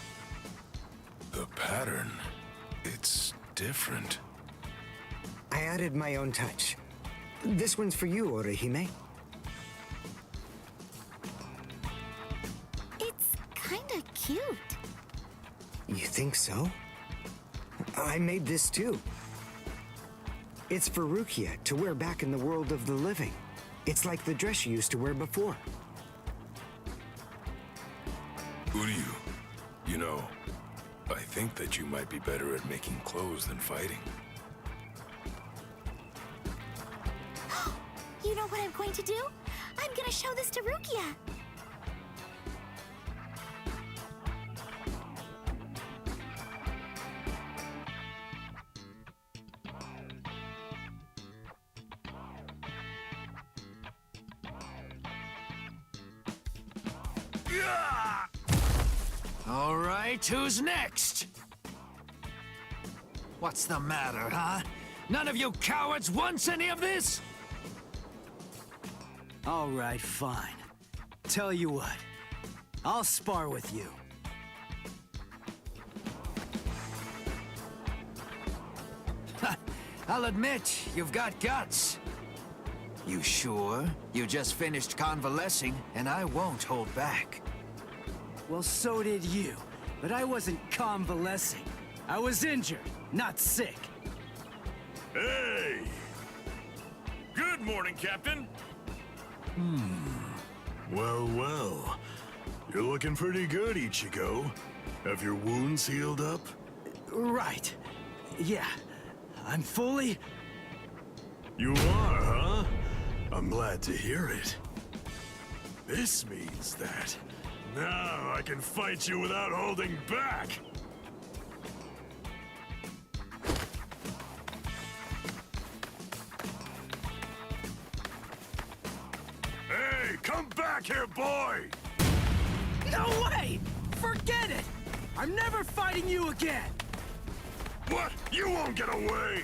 The pattern, it's different. I added my own touch. This one's for you, Orihime. It's kinda cute. You think so? I made this too. It's for Rukia to wear back in the world of the living. It's like the dress she used to wear before. Uryu, you know, I think that you might be better at making clothes than fighting. You know what I'm going to do? I'm gonna show this to Rukia. All right, who's next? What's the matter, huh? None of you cowards wants any of this? All right, fine. Tell you what, I'll spar with you. I'll admit, you've got guts. You sure? You just finished convalescing, and I won't hold back. Well, so did you. But I wasn't convalescing. I was injured, not sick. Hey! Good morning, Captain. Well, well. You're looking pretty good, Ichigo. Have your wounds healed up? Right. Yeah. I'm fully... You are, huh? I'm glad to hear it. This means that now I can fight you without holding back. Hey, come back here, boy! No way! Forget it! I'm never fighting you again! What? You won't get away!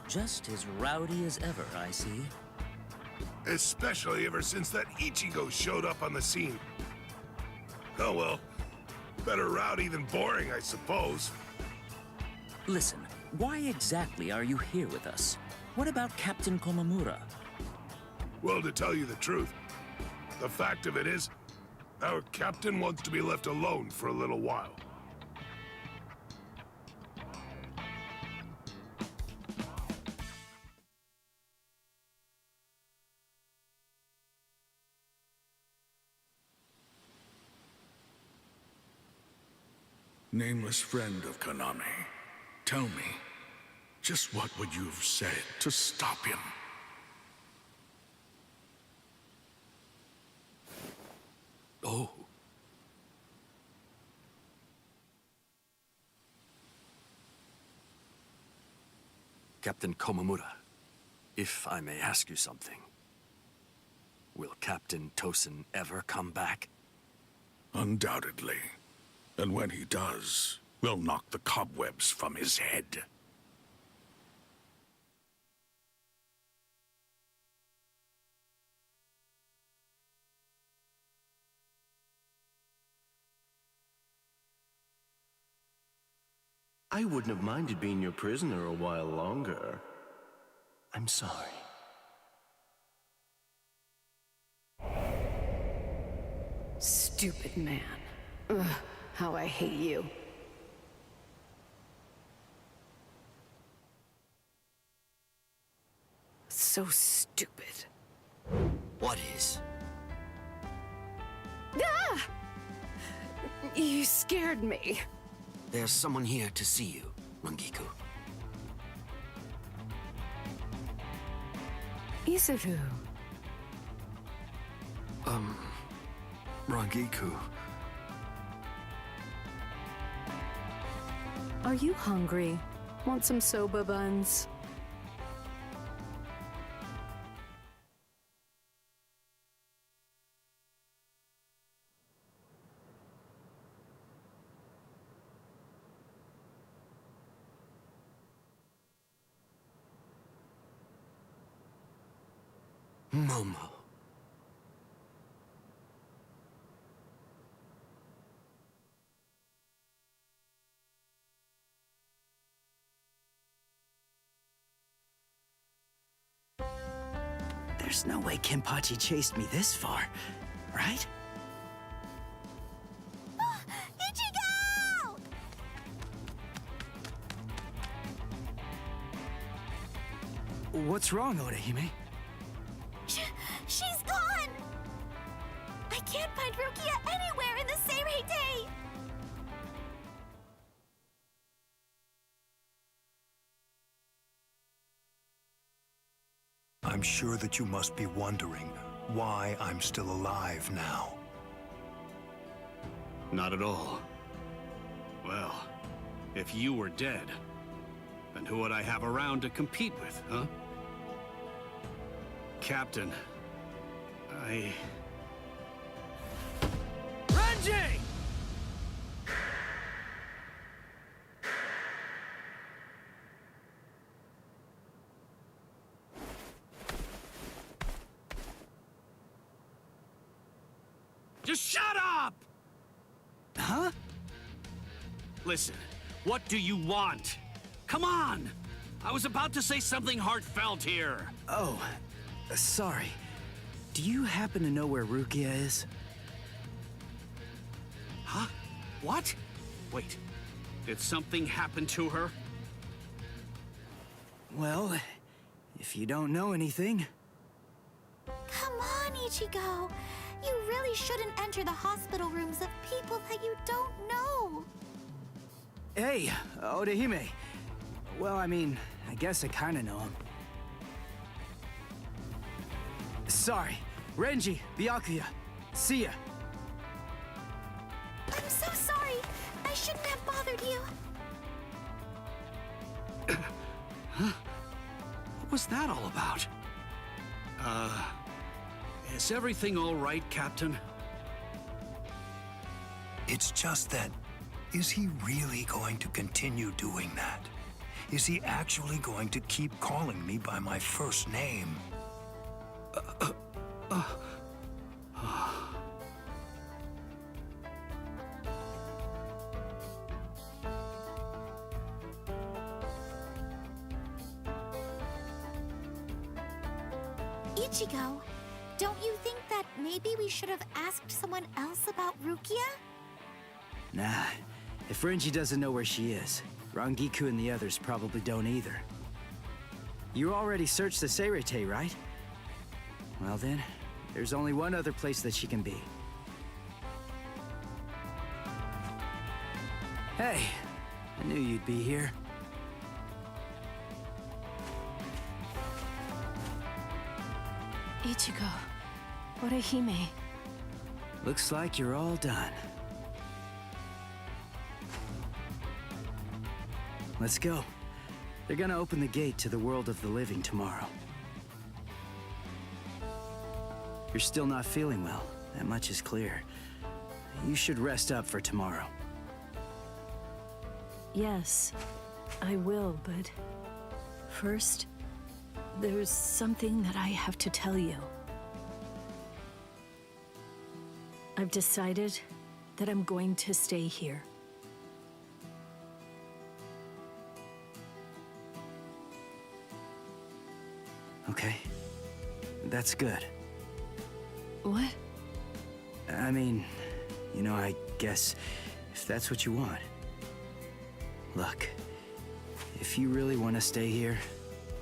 Just as rowdy as ever, I see. Especially ever since that Ichigo showed up on the scene. Oh well. Better rowdy than boring, I suppose. Listen, why exactly are you here with us? What about Captain Komamura? Well, to tell you the truth, the fact of it is, our captain wants to be left alone for a little while. Nameless friend of Konami, tell me, just what would you have said to stop him? Oh. Captain Komamura, if I may ask you something. Will Captain Tosin ever come back? Undoubtedly. And when he does, we'll knock the cobwebs from his head. I wouldn't have minded being your prisoner a while longer. I'm sorry. Stupid man. Ugh, how I hate you. So stupid. What is? Ah! You scared me. There's someone here to see you, Rangiku. Isuru. Rangiku. Are you hungry? Want some soba buns? Momo. There's no way Kenpachi chased me this far, right? Ichigo! What's wrong, Orihime? She's gone! I can't find Rukia anywhere in the Seirei. I'm sure that you must be wondering why I'm still alive now. Not at all. Well, if you were dead, then who would I have around to compete with, huh? Captain, Renji! Just shut up! Huh? Listen, what do you want? Come on! I was about to say something heartfelt here. Oh, sorry. Do you happen to know where Rukia is? Huh? What? Wait, did something happen to her? Well, if you don't know anything... Come on, Ichigo. You really shouldn't enter the hospital rooms of people that you don't know. Hey, Orihime. Well, I mean, I guess I kinda know him. Sorry. Renji, Byakuya. See ya. I'm so sorry. I shouldn't have bothered you. What was that all about? Is everything all right, Captain? It's just that, is he really going to continue doing that? Is he actually going to keep calling me by my first name? Ichigo, don't you think that maybe we should have asked someone else about Rukia? Nah, if Renji doesn't know where she is, Rangiku and the others probably don't either. You already searched the Seirete, right? Well then, there's only one other place that she can be. Hey, I knew you'd be here. Ichigo, Orihime. Looks like you're all done. Let's go. They're gonna open the gate to the world of the living tomorrow. You're still not feeling well. That much is clear. You should rest up for tomorrow. Yes, I will, but first, there's something that I have to tell you. I've decided that I'm going to stay here. Okay. That's good. What? I mean, you know, I guess if that's what you want. Look, if you really want to stay here,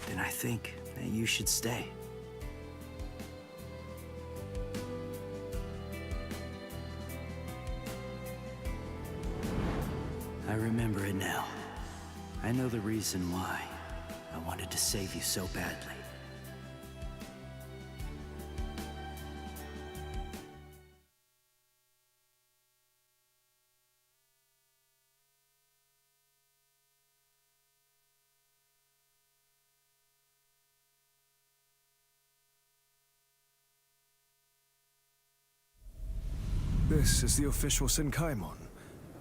then I think that you should stay. I remember it now. I know the reason why I wanted to save you so badly. This is the official Senkaimon.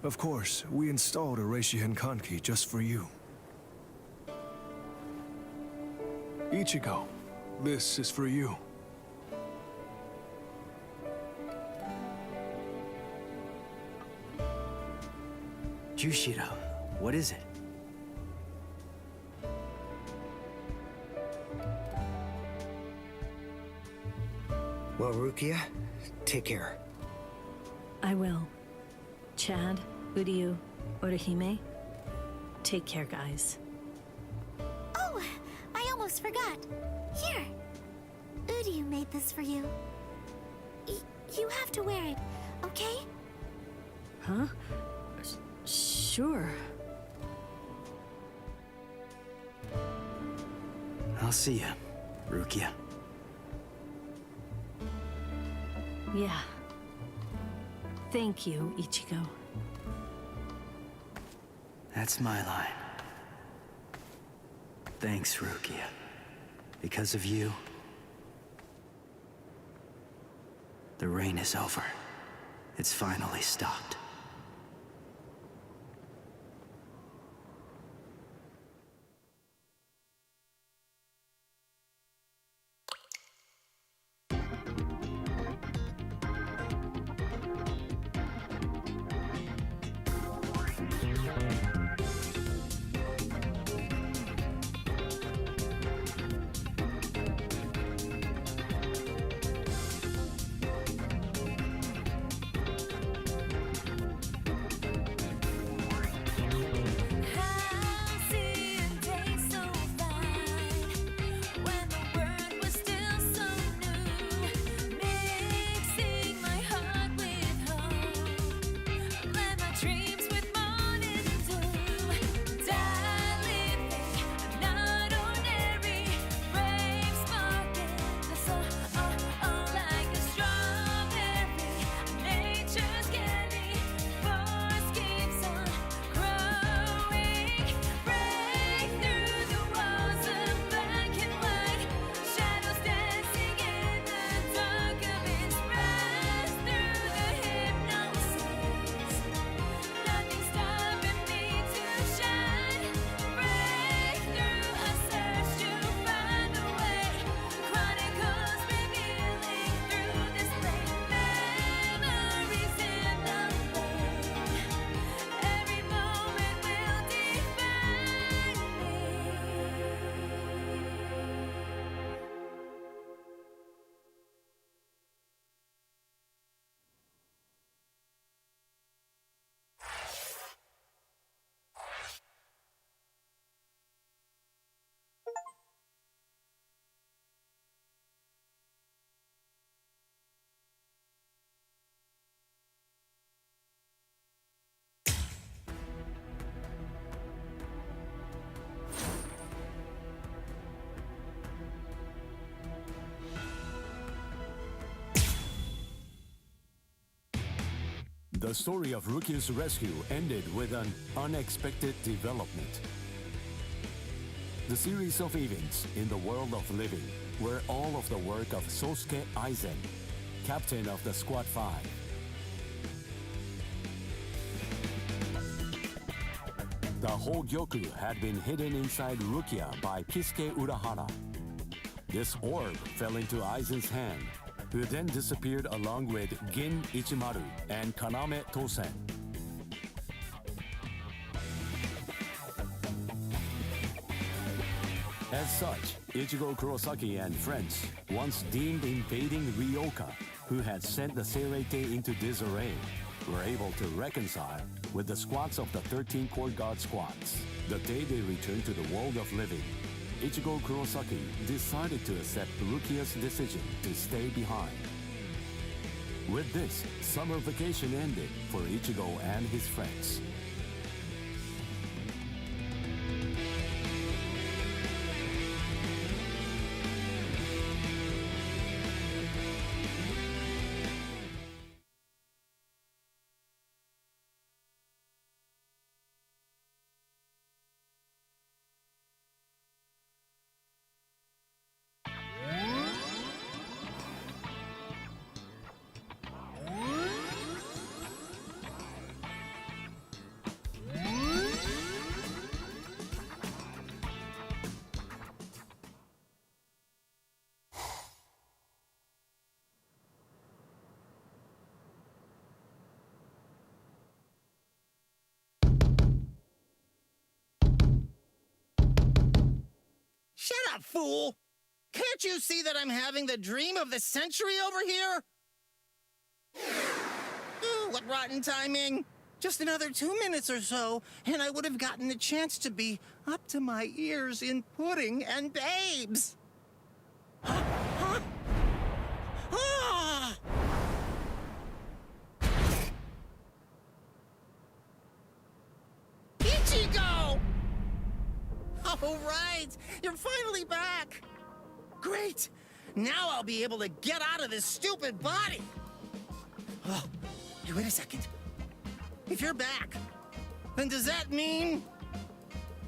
Of course, we installed a Reishihen Kanki just for you. Ichigo, this is for you. Jushiro, what is it? Well, Rukia, take care. I will. Chad, Uryu, Orihime, take care, guys. Oh, I almost forgot. Here. Uryu made this for you. You have to wear it, okay? Huh? Sure. I'll see you, Rukia. Yeah. Thank you, Ichigo. That's my line. Thanks, Rukia. Because of you, the rain is over. It's finally stopped. The story of Rukia's rescue ended with an unexpected development. The series of events in the world of living were all of the work of Sosuke Aizen, captain of the Squad 5. The Hogyoku had been hidden inside Rukia by Kisuke Urahara. This orb fell into Aizen's hand, who then disappeared along with Gin Ichimaru and Kaname Tosen. As such, Ichigo Kurosaki and friends, once deemed invading Ryoka, who had sent the Seirei into disarray, were able to reconcile with the squads of the 13 Court Guard squads. The day they returned to the world of living, Ichigo Kurosaki decided to accept Rukia's decision to stay behind. With this, summer vacation ended for Ichigo and his friends. Shut up, fool! Can't you see that I'm having the dream of the century over here? Ooh, what rotten timing! Just another 2 minutes or so, and I would have gotten the chance to be up to my ears in pudding and babes! Huh? Huh? Ah! Ichigo! All right, you're finally back. Great. Now I'll be able to get out of this stupid body. Oh, hey, wait a second. If you're back, then does that mean...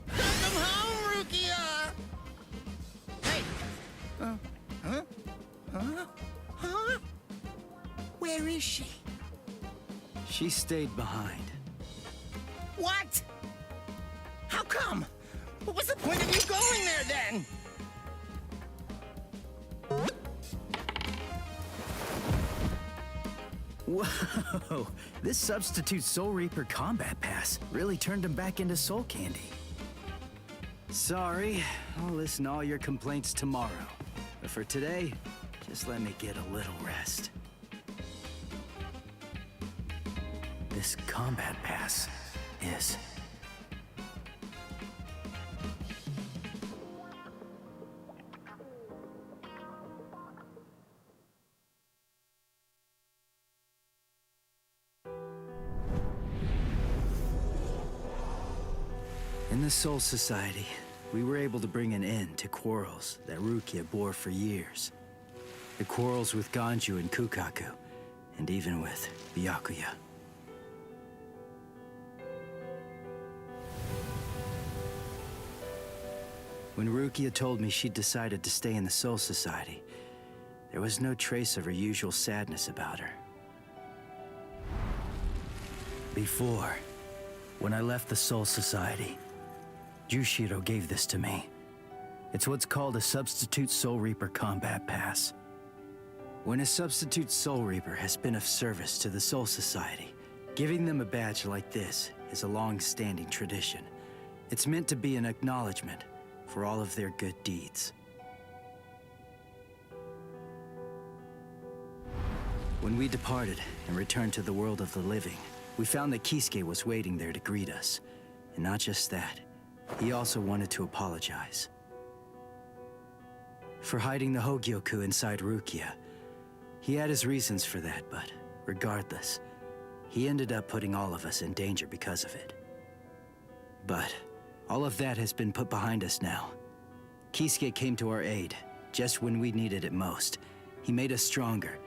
Welcome home, Rukia! Hey! Huh? Where is she? She stayed behind. What? How come? What was the point of you going there, then? Whoa! This substitute Soul Reaper combat pass really turned him back into soul candy. Sorry, I'll listen to all your complaints tomorrow. But for today, just let me get a little rest. This combat pass is... In the Soul Society, we were able to bring an end to quarrels that Rukia bore for years. The quarrels with Ganju and Kukaku, and even with Byakuya. When Rukia told me she'd decided to stay in the Soul Society, there was no trace of her usual sadness about her. Before, when I left the Soul Society, Jushiro gave this to me. It's what's called a Substitute Soul Reaper Combat Pass. When a Substitute Soul Reaper has been of service to the Soul Society, giving them a badge like this is a long-standing tradition. It's meant to be an acknowledgement for all of their good deeds. When we departed and returned to the world of the living, we found that Kisuke was waiting there to greet us. And not just that, he also wanted to apologize for hiding the Hogyoku inside Rukia. He had his reasons for that, but regardless, he ended up putting all of us in danger because of it. But all of that has been put behind us now. Kisuke came to our aid, just when we needed it most. He made us stronger,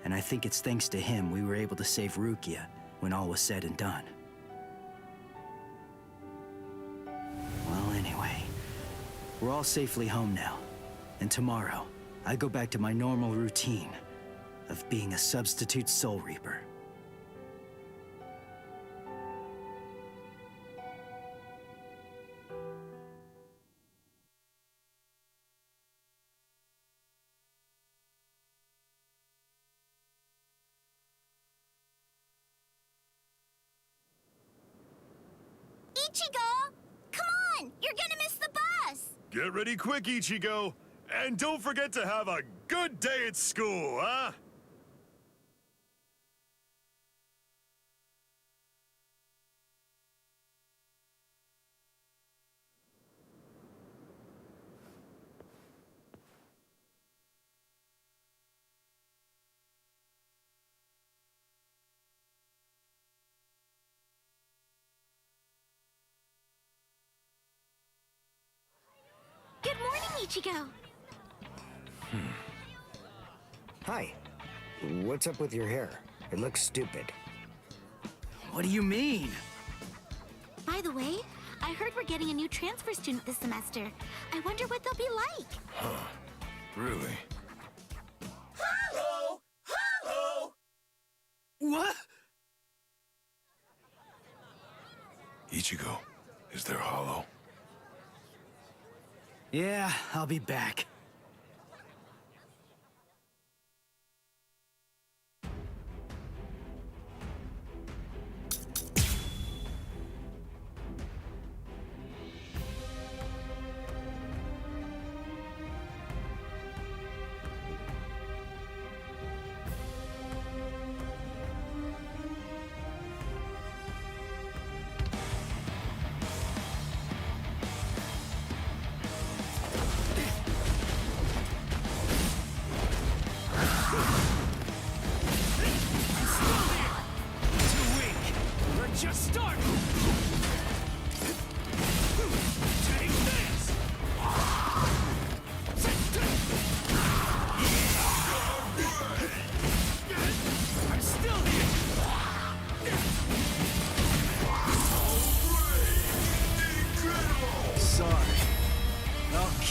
and I think it's thanks to him we were able to save Rukia when all was said and done. Well, anyway, we're all safely home now. And tomorrow, I go back to my normal routine of being a substitute Soul Reaper. Ichigo! Come on! You're gonna miss the bus! Get ready quick, Ichigo! And don't forget to have a good day at school, huh? Good morning, Ichigo! Hi. What's up with your hair? It looks stupid. What do you mean? By the way, I heard we're getting a new transfer student this semester. I wonder what they'll be like. Huh. Really? Hello! Hello! What? Ichigo, is there Hollow? Yeah, I'll be back.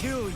kill you.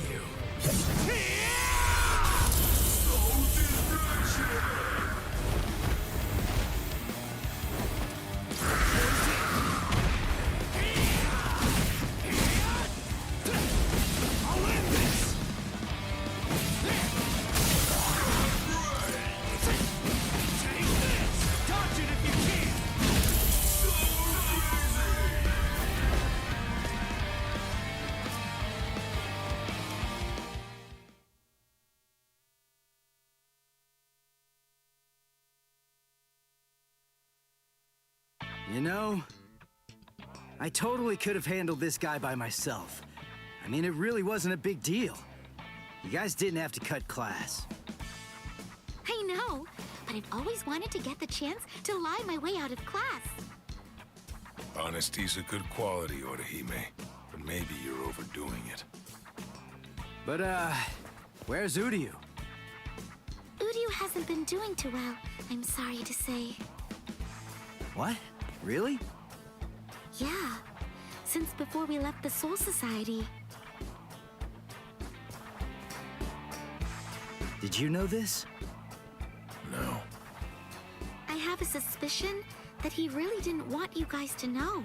You know, I totally could have handled this guy by myself. I mean, it really wasn't a big deal. You guys didn't have to cut class. I know, but I've always wanted to get the chance to lie my way out of class. Honesty's a good quality, Orihime, but maybe you're overdoing it. But, where's Uryu? Uryu hasn't been doing too well, I'm sorry to say. What? Really? Yeah, since before we left the Soul Society. Did you know this? No. I have a suspicion that he really didn't want you guys to know.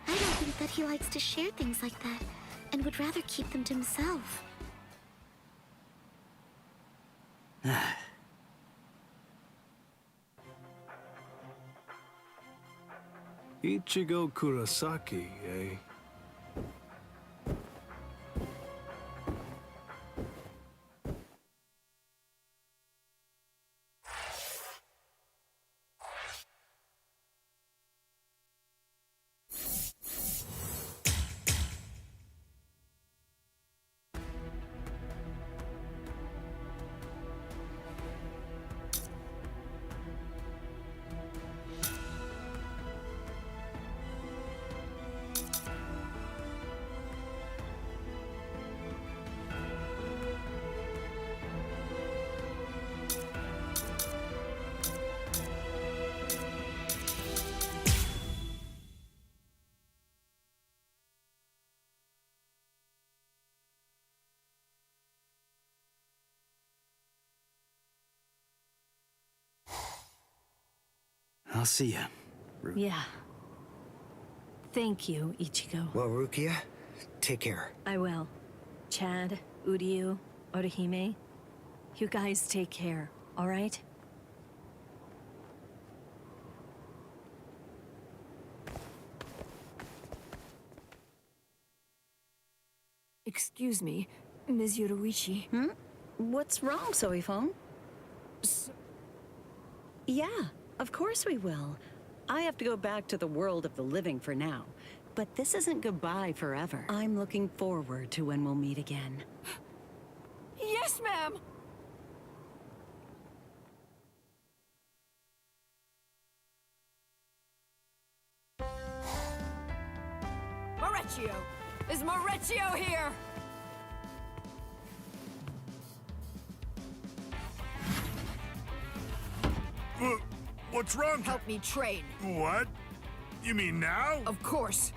I don't think that he likes to share things like that, and would rather keep them to himself. Ichigo Kurosaki, eh? I'll see ya. Yeah. Thank you, Ichigo. Well, Rukia, take care. I will. Chad, Uryu, Orihime, you guys take care, all right? Excuse me, Ms. Yoruichi. What's wrong, Soifon? Yeah, of course we will. I have to go back to the world of the living for now. But this isn't goodbye forever. I'm looking forward to when we'll meet again. Yes, ma'am! Maurecchio! Is Maurecchio here? What's wrong? Help me train. What? You mean now? Of course.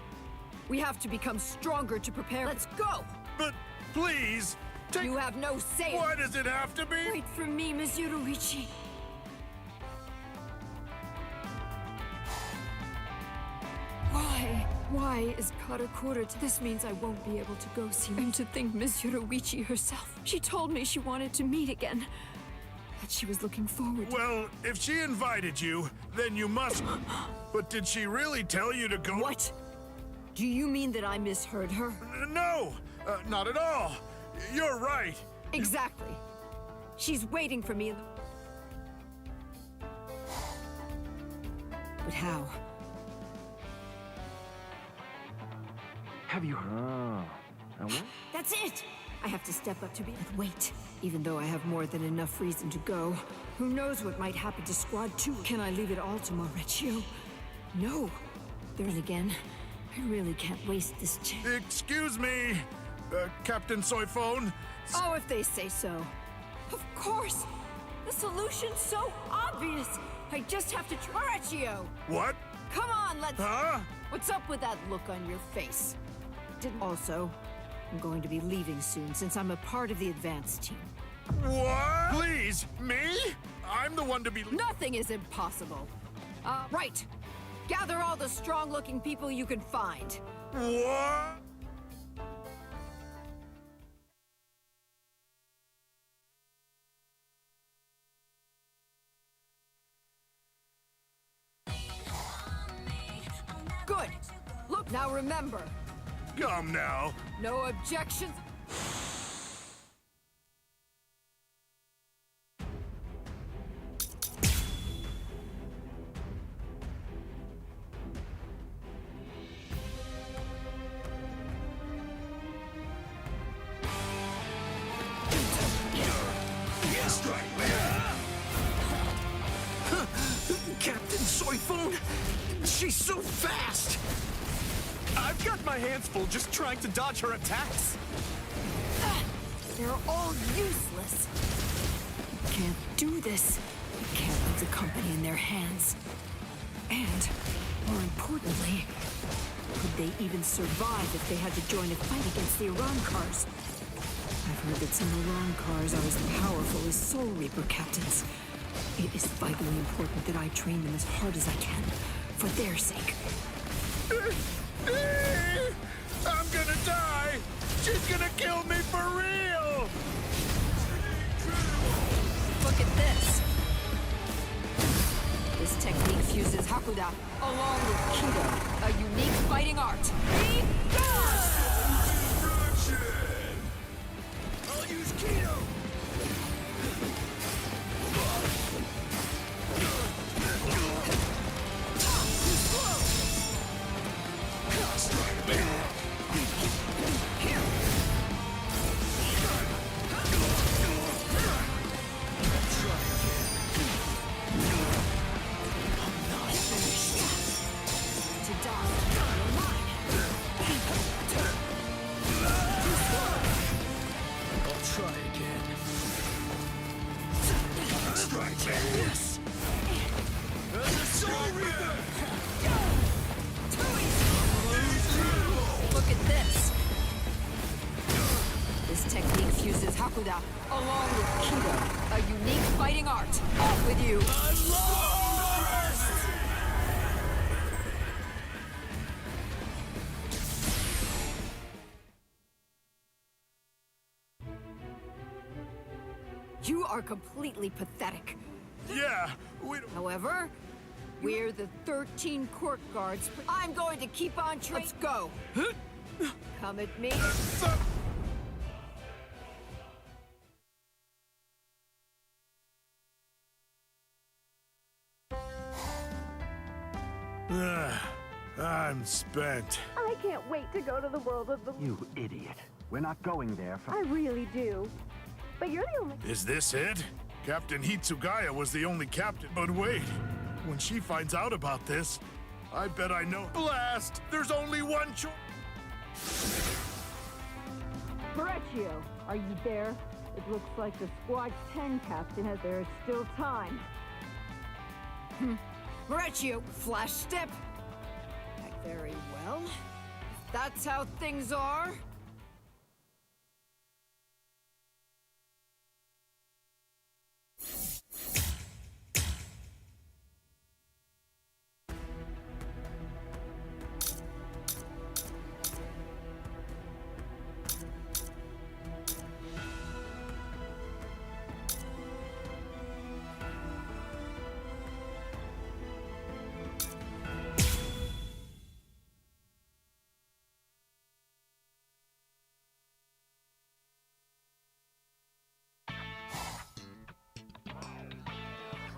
We have to become stronger to prepare. Let's go! But please, You have no say. Why does it have to be? Wait for me, Ms. Yoruichi. Why is Karakura? This means I won't be able to go see her. And to think Ms. Yoruichi herself. She told me she wanted to meet again. That she was looking forward to. Well, if she invited you, then you must. But did she really tell you to go? What? Do you mean that I misheard her? No, not at all. You're right. Exactly. She's waiting for me in the... But how? Have you heard? That's it! I have to step up to be... But wait. Even though I have more than enough reason to go, who knows what might happen to Squad 2? Can I leave it all to Maurecchio? No. Then again, I really can't waste this chance. Excuse me, Captain Soifon. Oh, if they say so. Of course! The solution's so obvious! I just have to... Maurecchio! What? Come on, let's... Huh? What's up with that look on your face? Also, I'm going to be leaving soon since I'm a part of the advanced team. What? Please, me? I'm the one to be... Nothing is impossible. Right. Gather all the strong-looking people you can find. What? Good. Look, now remember. Come now. No objections. Captain Soifun! She's so fast! I've got my hands full just trying to dodge her attacks. They're all useless. You can't do this. You can't leave the company in their hands. And, more importantly, could they even survive if they had to join a fight against the Arankars? I've heard that some Arankars are as powerful as Soul Reaper captains. It is vitally important that I train them as hard as I can, for their sake. I'm gonna die! She's gonna kill me for real! Look at this! This technique fuses Hakuda along with Kido, a unique fighting art. Be gone! I'll use Kido! Look at this. This technique fuses Hakuda along with Kido, a unique fighting art. Off with you! I'm lost! You are completely pathetic. Yeah, However, we're the 13 court guards. I'm going to keep on Let's go. Come at me. I'm spent. I can't wait to go to the world of the... You idiot. We're not going there for... I really do. But you're the only... Is this it? Captain Hitsugaya was the only captain. But wait, when she finds out about this, I bet I know. Blast! There's only one choice. Marechio, are you there? It looks like the Squad 10 captain has... There's still time. Marechio, flash step. Very well. If that's how things are.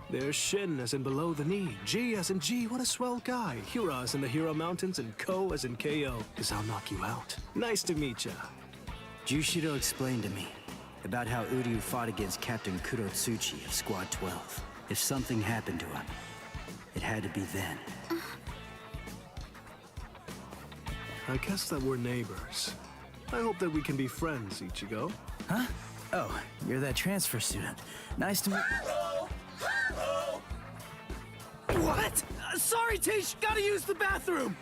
There's Shin as in below the knee, G as in G, what a swell guy, Hira as in the Hero Mountains, and Ko as in KO, cause I'll knock you out. Nice to meet ya. Jushido explained to me about how Uryu fought against Captain Kurotsuchi of Squad 12. If something happened to him, it had to be then. I guess that we're neighbors. I hope that we can be friends, Ichigo. Huh? Oh, you're that transfer student. Nice to meet... What? Sorry, Tish. Gotta use the bathroom.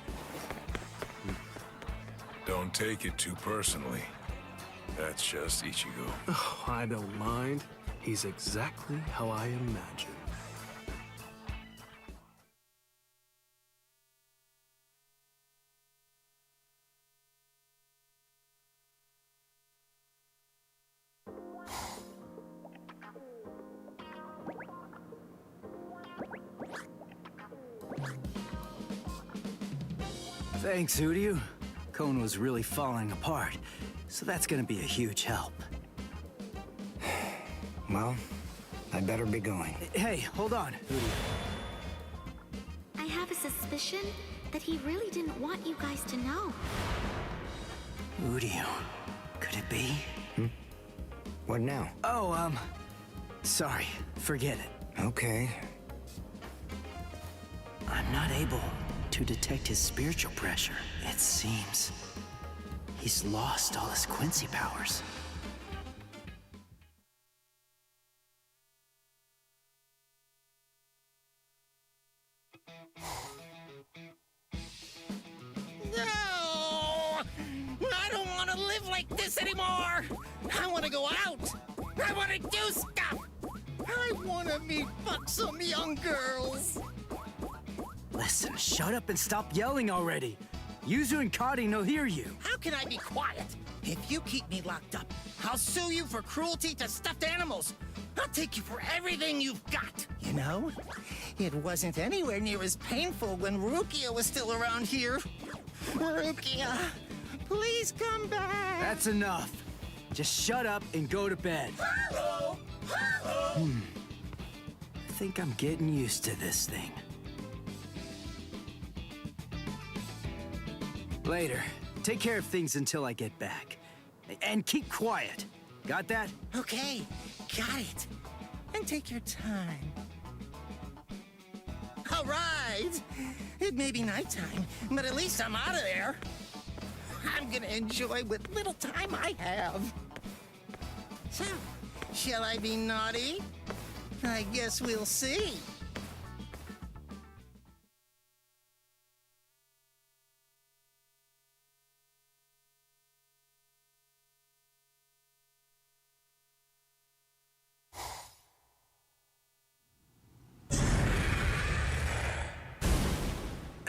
Don't take it too personally. That's just Ichigo. Oh, I don't mind. He's exactly how I imagined. Thanks, Uryu. Cone was really falling apart, so that's gonna be a huge help. Well, I better be going. Hey, hold on, Uryu. I have a suspicion that he really didn't want you guys to know. Uryu, could it be? What now? Oh, sorry, forget it. Okay. I'm not able to detect his spiritual pressure. It seems he's lost all his Quincy powers. No! I don't want to live like this anymore! I want to go out! I want to do stuff! I want to meet buxom young girls! Listen, shut up and stop yelling already. Yuzu and Kari no hear you. How can I be quiet? If you keep me locked up, I'll sue you for cruelty to stuffed animals. I'll take you for everything you've got. You know, it wasn't anywhere near as painful when Rukia was still around here. Rukia, please come back. That's enough. Just shut up and go to bed. I think I'm getting used to this thing. Later. Take care of things until I get back. And keep quiet. Got that? Okay, got it. And take your time. All right. It may be nighttime, but at least I'm out of there. I'm gonna enjoy what little time I have. So, shall I be naughty? I guess we'll see.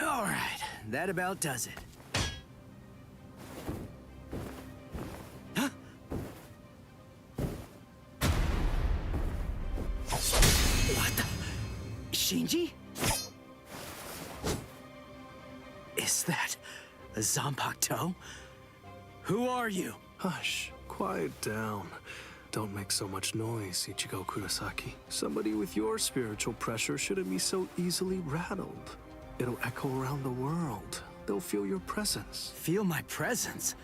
All right, that about does it. Huh? What the? Shinji? Is that a Zanpakuto? Who are you? Hush, quiet down. Don't make so much noise, Ichigo Kurosaki. Somebody with your spiritual pressure shouldn't be so easily rattled. It'll echo around the world. They'll feel your presence. Feel my presence?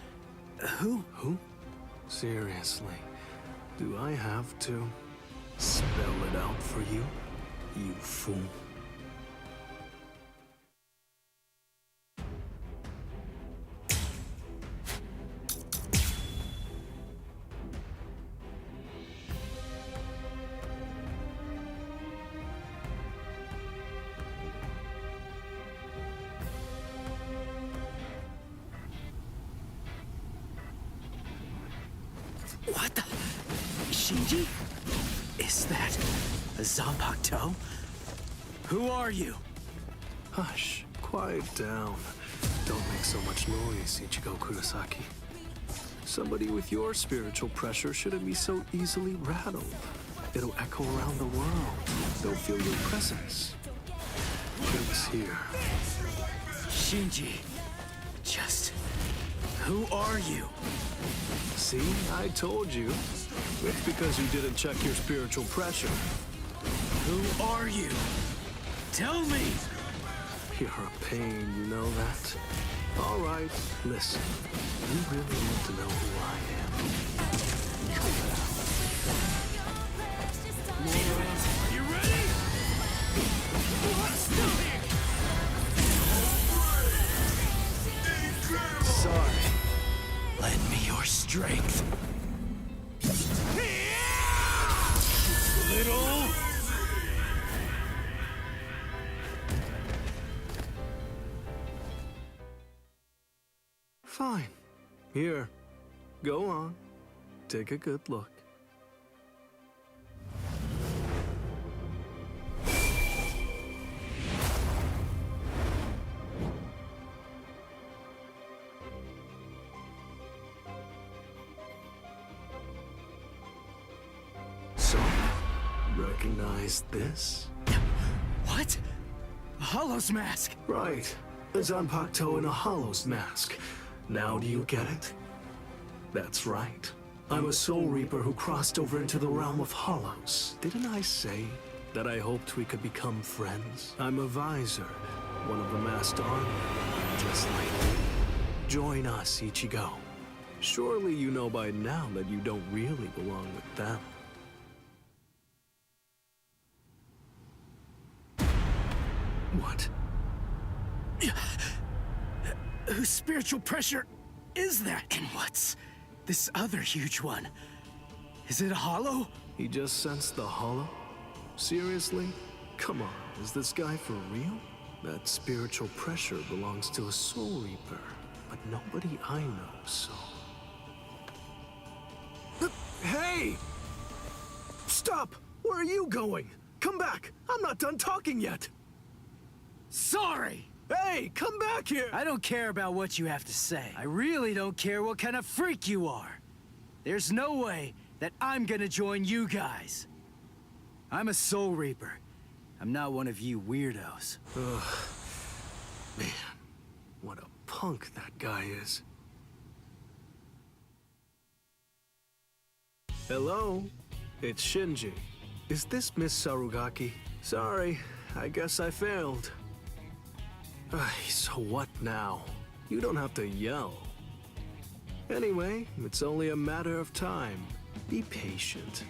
Who? Who? Seriously, do I have to spell it out for you, you fool? What the? Shinji? Is that a Zanpakuto? Who are you? Hush, quiet down. Don't make so much noise, Ichigo Kurosaki. Somebody with your spiritual pressure shouldn't be so easily rattled. It'll echo around the world. They'll feel your presence. It's here. Shinji, just who are you? See, I told you. It's because you didn't check your spiritual pressure. Who are you? Tell me! You're a pain, you know that? All right, listen. You really want to know who I am? Are you ready? What's Sorry. Lend me your strength. Little... Fine. Here. Go on. Take a good look. So, recognize this? What? A Hollow's mask? Right. A Zanpakuto in a Hollow's mask. Now do you get it? That's right. I'm a Soul Reaper who crossed over into the realm of Hollows. Didn't I say that I hoped we could become friends? I'm a Visor, one of the masked army, just like you. Join us, Ichigo. Surely you know by now that you don't really belong with them. What? Whose spiritual pressure is that? And what's this other huge one? Is it a Hollow? He just sensed the Hollow? Seriously? Come on, is this guy for real? That spiritual pressure belongs to a Soul Reaper, but nobody I know, so... Hey! Stop! Where are you going? Come back! I'm not done talking yet! Sorry! Hey, come back here! I don't care about what you have to say. I really don't care what kind of freak you are. There's no way that I'm gonna join you guys. I'm a Soul Reaper. I'm not one of you weirdos. Ugh. Man, what a punk that guy is. Hello? It's Shinji. Is this Miss Sarugaki? Sorry, I guess I failed. So what now? You don't have to yell. Anyway, it's only a matter of time. Be patient.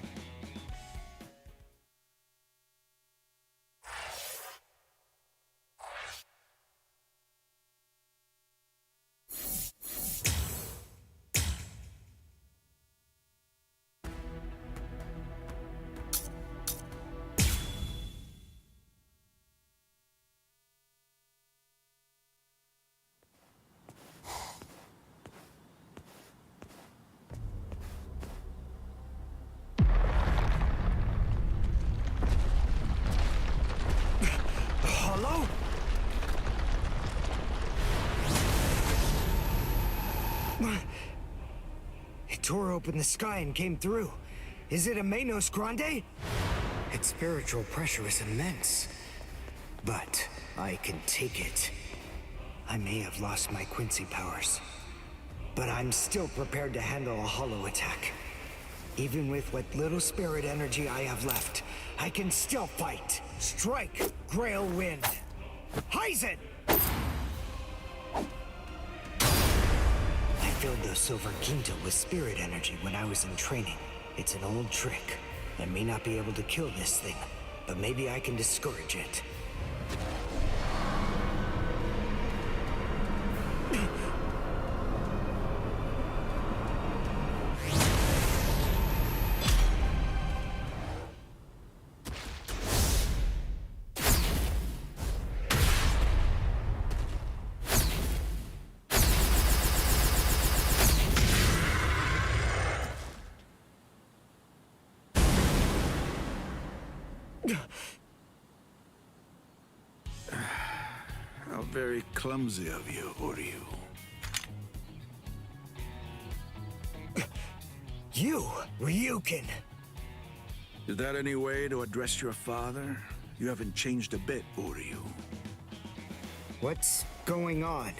It tore open the sky and came through. Is it a Manos Grande? Its spiritual pressure is immense. But I can take it. I may have lost my Quincy powers, but I'm still prepared to handle a Hollow attack. Even with what little spirit energy I have left, I can still fight. Strike, Grail Wind. Heizen! I filled the Silver Quinto with spirit energy when I was in training. It's an old trick. I may not be able to kill this thing, but maybe I can discourage it. How very clumsy of you, Uryu. You, Ryukin! Is that any way to address your father? You haven't changed a bit, Uryu. What's going on?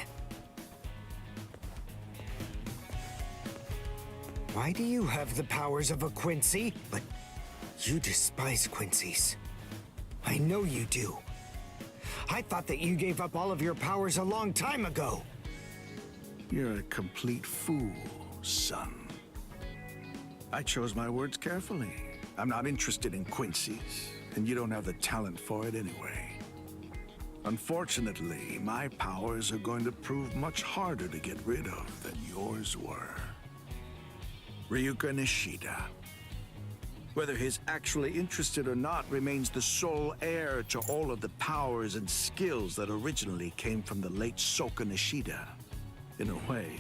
Why do you have the powers of a Quincy, but you despise Quincy's? I know you do. I thought that you gave up all of your powers a long time ago. You're a complete fool, son. I chose my words carefully. I'm not interested in Quincy's, and you don't have the talent for it anyway. Unfortunately, my powers are going to prove much harder to get rid of than yours were. Ryuka Nishida. Whether he's actually interested or not remains the sole heir to all of the powers and skills that originally came from the late Soka Nishida. In a way,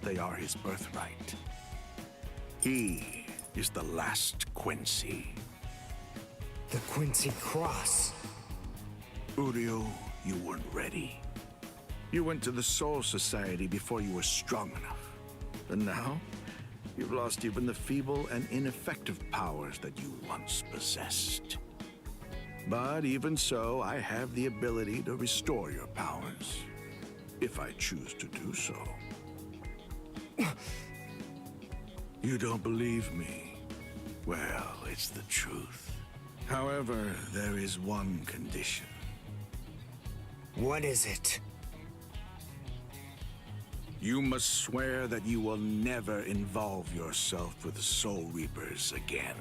they are his birthright. He is the last Quincy. The Quincy Cross. Uryu, you weren't ready. You went to the Soul Society before you were strong enough. And now, you've lost even the feeble and ineffective powers that you once possessed. But even so, I have the ability to restore your powers, if I choose to do so. You don't believe me? Well, it's the truth. However, there is one condition. What is it? You must swear that you will never involve yourself with Soul Reapers again.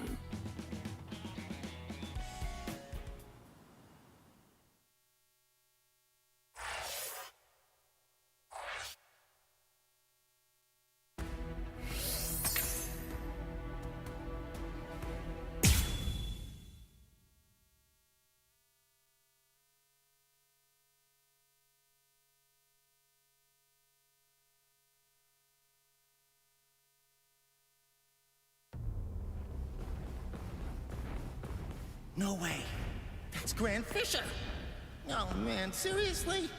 No way. That's Grand Fisher. Oh man, seriously?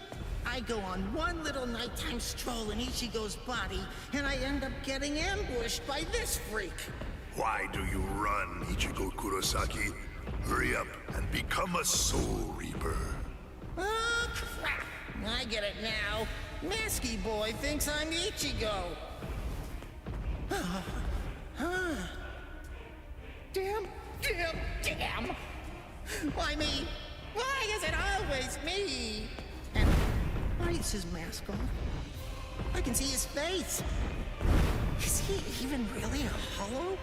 I go on one little nighttime stroll in Ichigo's body, and I end up getting ambushed by this freak. Why do you run, Ichigo Kurosaki? Hurry up and become a Soul Reaper. Oh, crap. I get it now. Masky Boy thinks I'm Ichigo. Damn. Why me? Why is it always me? And why is his mask off? I can see his face. Is he even really a hollow?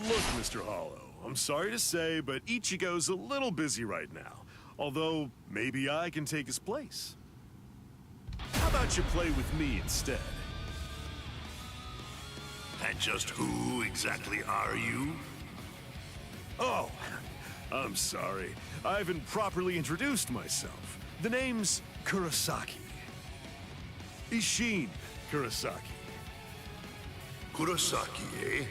Look, Mr. Hollow, I'm sorry to say, but Ichigo's a little busy right now. Although, maybe I can take his place. How about you play with me instead? And just who exactly are you? Oh, I'm sorry. I haven't properly introduced myself. The name's Kurosaki. Isshin Kurosaki. Kurosaki, eh?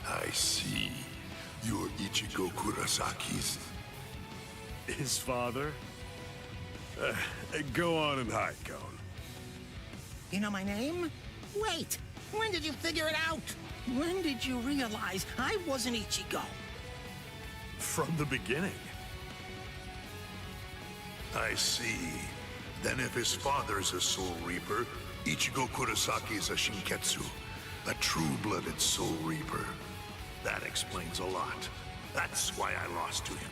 I see. You're Ichigo Kurosaki's... His father? Go on and hide, Cont. You know my name? Wait, when did you figure it out? When did you realize I wasn't Ichigo? From the beginning. I see. Then if his father's a Soul Reaper, Ichigo Kurosaki is a Shinketsu, a true-blooded Soul Reaper. That explains a lot. That's why I lost to him.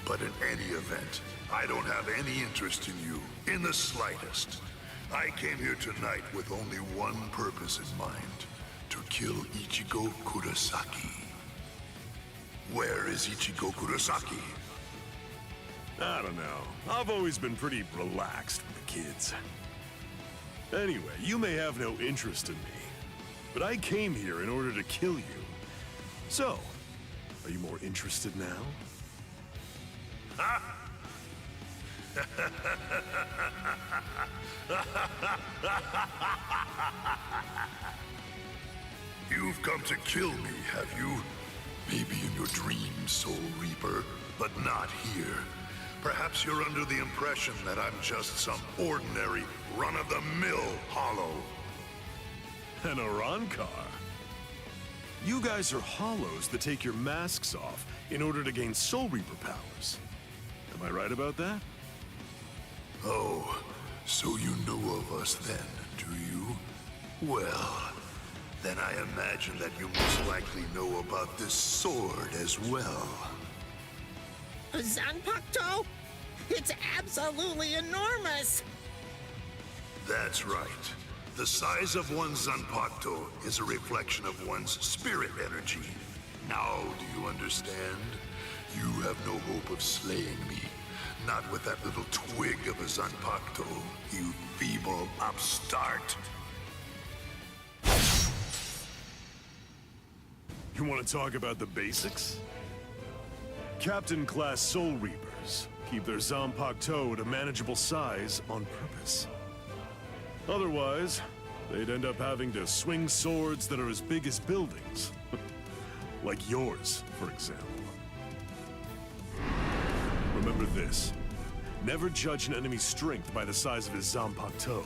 But in any event, I don't have any interest in you, in the slightest. I came here tonight with only one purpose in mind, to kill Ichigo Kurosaki. Where is Ichigo Kurosaki? I don't know. I've always been pretty relaxed with the kids. Anyway, you may have no interest in me, but I came here in order to kill you. So, are you more interested now? Ha! You've come to kill me, have you? Maybe in your dreams, Soul Reaper, but not here. Perhaps you're under the impression that I'm just some ordinary, run-of-the-mill hollow. An Arankar? You guys are hollows that take your masks off in order to gain Soul Reaper powers. Am I right about that? Oh, so you know of us then, do you? Well, then I imagine that you most likely know about this sword as well. A Zanpakuto? It's absolutely enormous! That's right. The size of one's Zanpakuto is a reflection of one's spirit energy. Now do you understand? You have no hope of slaying me. Not with that little twig of a Zanpakuto, you feeble upstart. You want to talk about the basics? Captain Class Soul Reapers, keep their Zanpakuto at a manageable size on purpose. Otherwise, they'd end up having to swing swords that are as big as buildings. Like yours, for example. Remember this. Never judge an enemy's strength by the size of his Zanpakuto.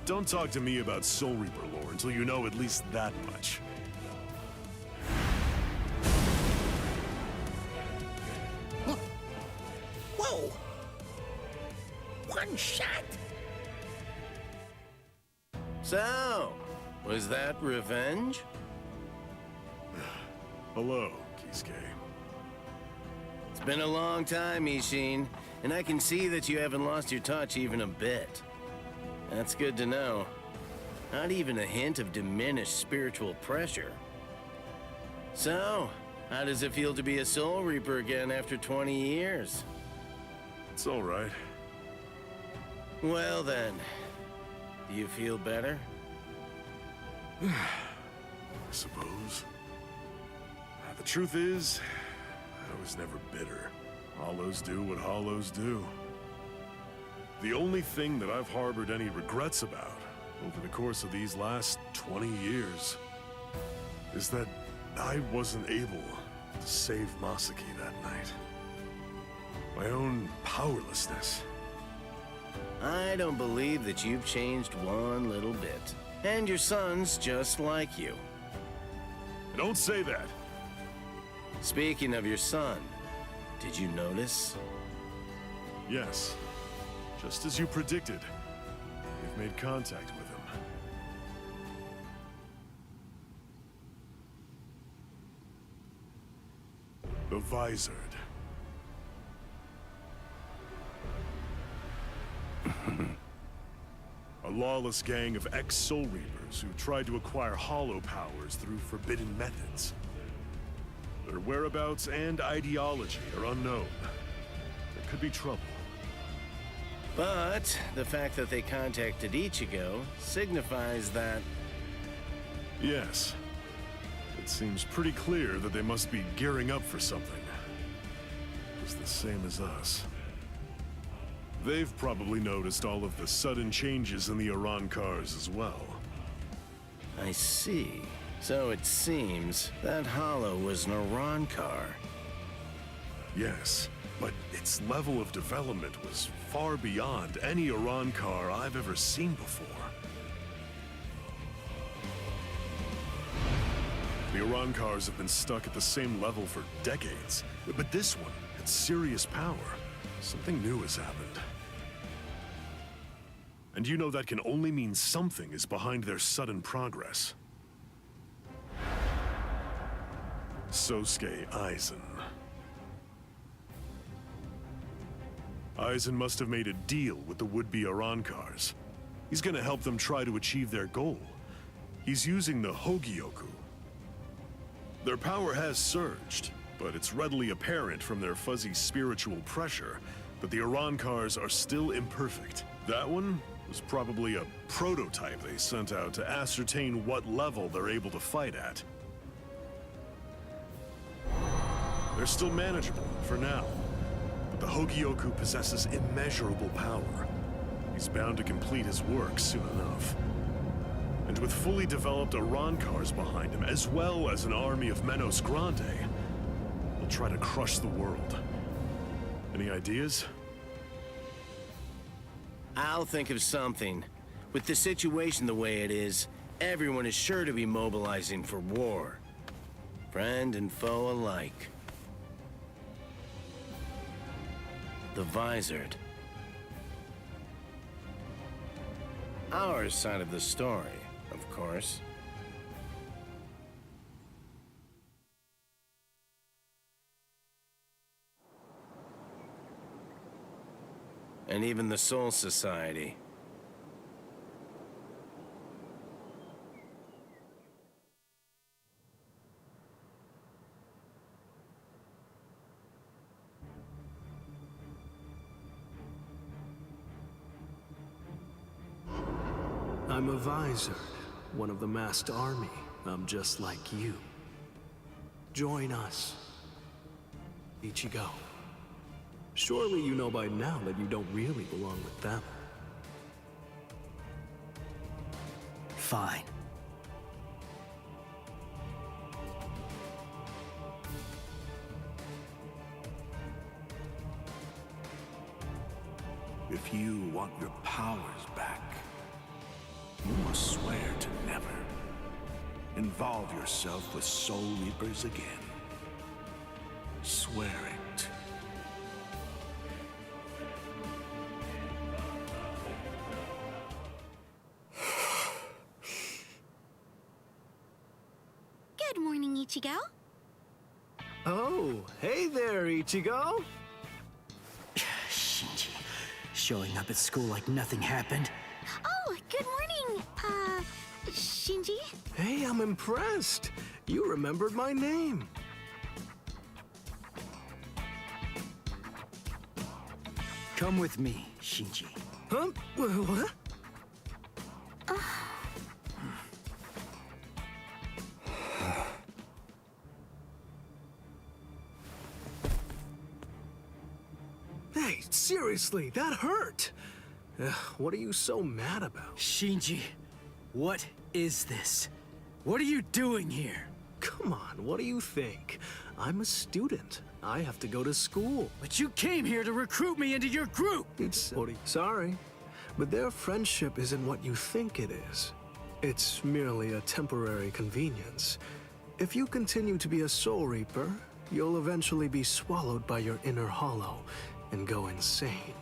Don't talk to me about Soul Reaper lore until you know at least that much. Whoa! One shot! So, was that revenge? Hello, Kisuke. It's been a long time, Ishin, and I can see that you haven't lost your touch even a bit. That's good to know. Not even a hint of diminished spiritual pressure. So, how does it feel to be a Soul Reaper again after 20 years? It's all right. Well then, do you feel better? I suppose. The truth is, I was never bitter. Hollows do what hollows do. The only thing that I've harbored any regrets about over the course of these last 20 years is that I wasn't able to save Masaki that night. My own powerlessness. I don't believe that you've changed one little bit. And your son's just like you. Don't say that. Speaking of your son, did you notice? Yes. Just as you predicted. We've made contact with him. The Visored. A lawless gang of ex-Soul Reapers who tried to acquire hollow powers through forbidden methods. Their whereabouts and ideology are unknown. There could be trouble. But the fact that they contacted Ichigo signifies that... Yes. It seems pretty clear that they must be gearing up for something. Just the same as us. They've probably noticed all of the sudden changes in the Arankars as well. I see. So it seems that Hollow was an Arankar. Yes, but its level of development was far beyond any Arankar I've ever seen before. The Arankars have been stuck at the same level for decades, but this one had serious power. Something new has happened. And you know that can only mean something is behind their sudden progress. Sosuke Aizen. Aizen must have made a deal with the would-be Arankars. He's gonna help them try to achieve their goal. He's using the Hogyoku. Their power has surged, but it's readily apparent from their fuzzy spiritual pressure that the Arankars are still imperfect. That one was probably a prototype they sent out to ascertain what level they're able to fight at. They're still manageable for now, but the Hogyoku possesses immeasurable power. He's bound to complete his work soon enough. And with fully developed Arankars behind him, as well as an army of Menos Grande, he'll try to crush the world. Any ideas? I'll think of something. With the situation the way it is, everyone is sure to be mobilizing for war. Friend and foe alike. The Visored. Our side of the story, of course. And even the Soul Society. I'm a Visored, one of the masked army. I'm just like you. Join us, Ichigo. Surely you know by now that you don't really belong with them. Fine. If you want your powers back, you must swear to never involve yourself with Soul Reapers again. Swear it. Good morning, Ichigo. Oh, hey there, Ichigo. Shinji, showing up at school like nothing happened. Oh, good morning, Shinji. Hey, I'm impressed. You remembered my name. Come with me, Shinji. Huh? What? Hey, seriously, that hurt. What are you so mad about? Shinji, what is this? What are you doing here? Come on, what do you think? I'm a student. I have to go to school. But you came here to recruit me into your group! Sorry, but their friendship isn't what you think it is. It's merely a temporary convenience. If you continue to be a Soul Reaper, you'll eventually be swallowed by your inner hollow and go insane.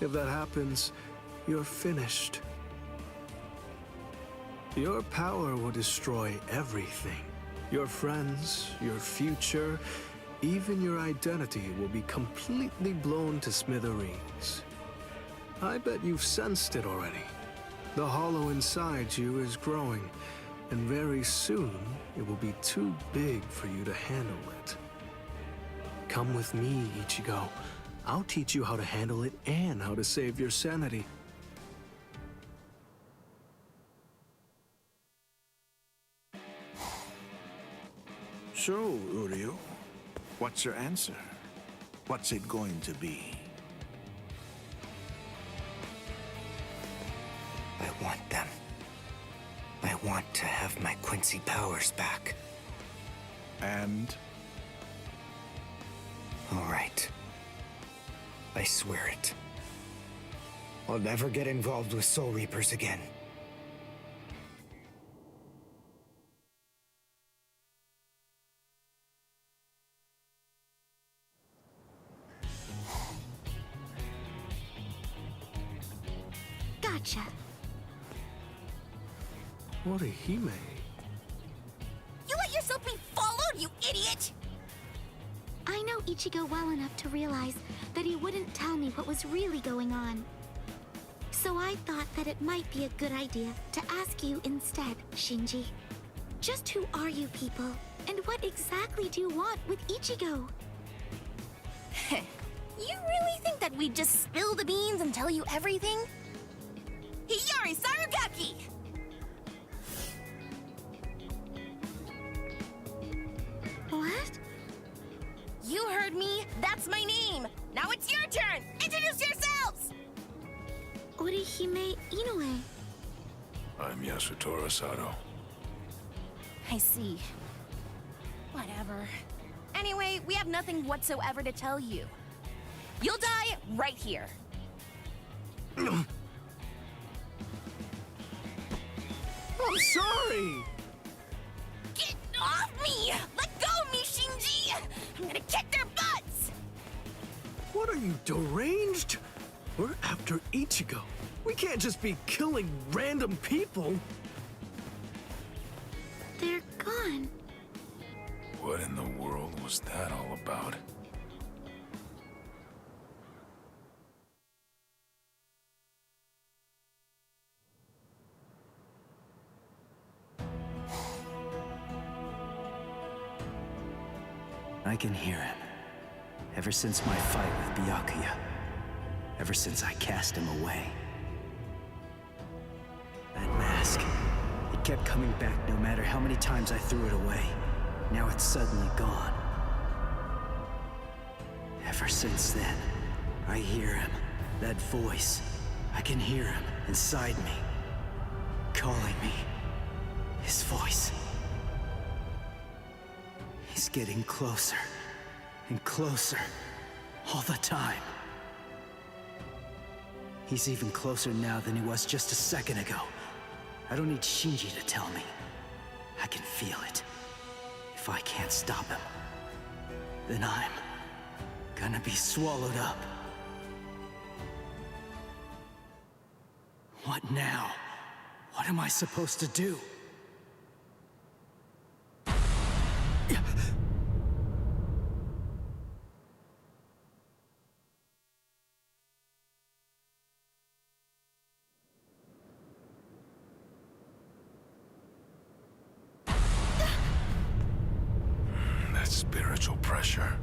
If that happens, you're finished. Your power will destroy everything. Your friends, your future, even your identity will be completely blown to smithereens. I bet you've sensed it already. The hollow inside you is growing, and very soon it will be too big for you to handle it. Come with me, Ichigo. I'll teach you how to handle it and how to save your sanity. So, Uryu, what's your answer? What's it going to be? I want them. I want to have my Quincy powers back. And? All right. I swear it. I'll never get involved with Soul Reapers again. Gotcha. What a Hime. You let yourself be followed, you idiot! I know Ichigo well enough to realize that he wouldn't tell me what was really going on. So I thought that it might be a good idea to ask you instead, Shinji. Just who are you people, and what exactly do you want with Ichigo? You really think that we'd just spill the beans and tell you everything? Hiyari Sarugaki! What? You heard me. That's my name. Now it's your turn. Introduce yourselves! Orihime Inoue. I'm Yasutora Sato. I see. Whatever. Anyway, we have nothing whatsoever to tell you. You'll die right here. I'm sorry! Get off me! Let go of me, Shinji! I'm gonna kick their butts! What are you, deranged? We're after Ichigo. We can't just be killing random people. They're gone. What in the world was that all about? I can hear him. Ever since my fight with Byakuya. Ever since I cast him away. That mask. It kept coming back no matter how many times I threw it away. Now it's suddenly gone. Ever since then, I hear him. That voice. I can hear him inside me. Calling me. His voice. He's getting closer. And closer. All the time. He's even closer now than he was just a second ago. I don't need Shinji to tell me. I can feel it. If I can't stop him, then I'm gonna be swallowed up. What now? What am I supposed to do? That spiritual pressure.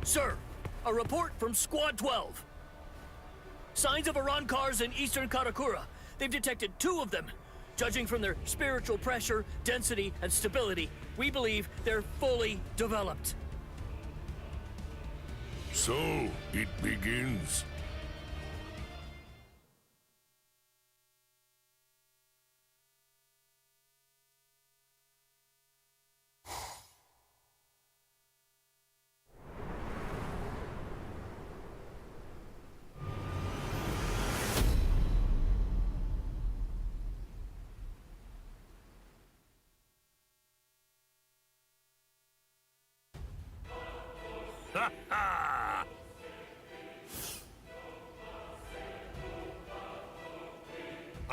Sir, a report from Squad 12. Signs of Arankars in eastern Karakura. They've detected 2 of them. Judging from their spiritual pressure, density, and stability, we believe they're fully developed. So, it begins.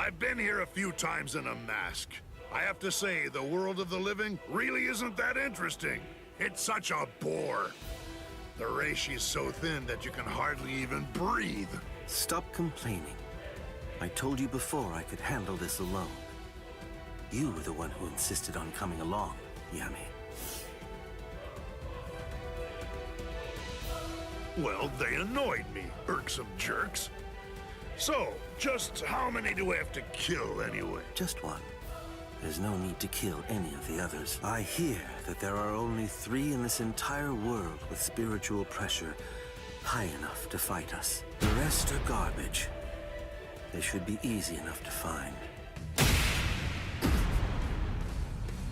I've been here a few times in a mask. I have to say, the world of the living really isn't that interesting. It's such a bore. The reishi's so thin that you can hardly even breathe. Stop complaining. I told you before I could handle this alone. You were the one who insisted on coming along, Yami. Well, they annoyed me, irksome jerks. So, just how many do we have to kill anyway? Just one. There's no need to kill any of the others. I hear that there are only 3 in this entire world with spiritual pressure high enough to fight us. The rest are garbage. They should be easy enough to find.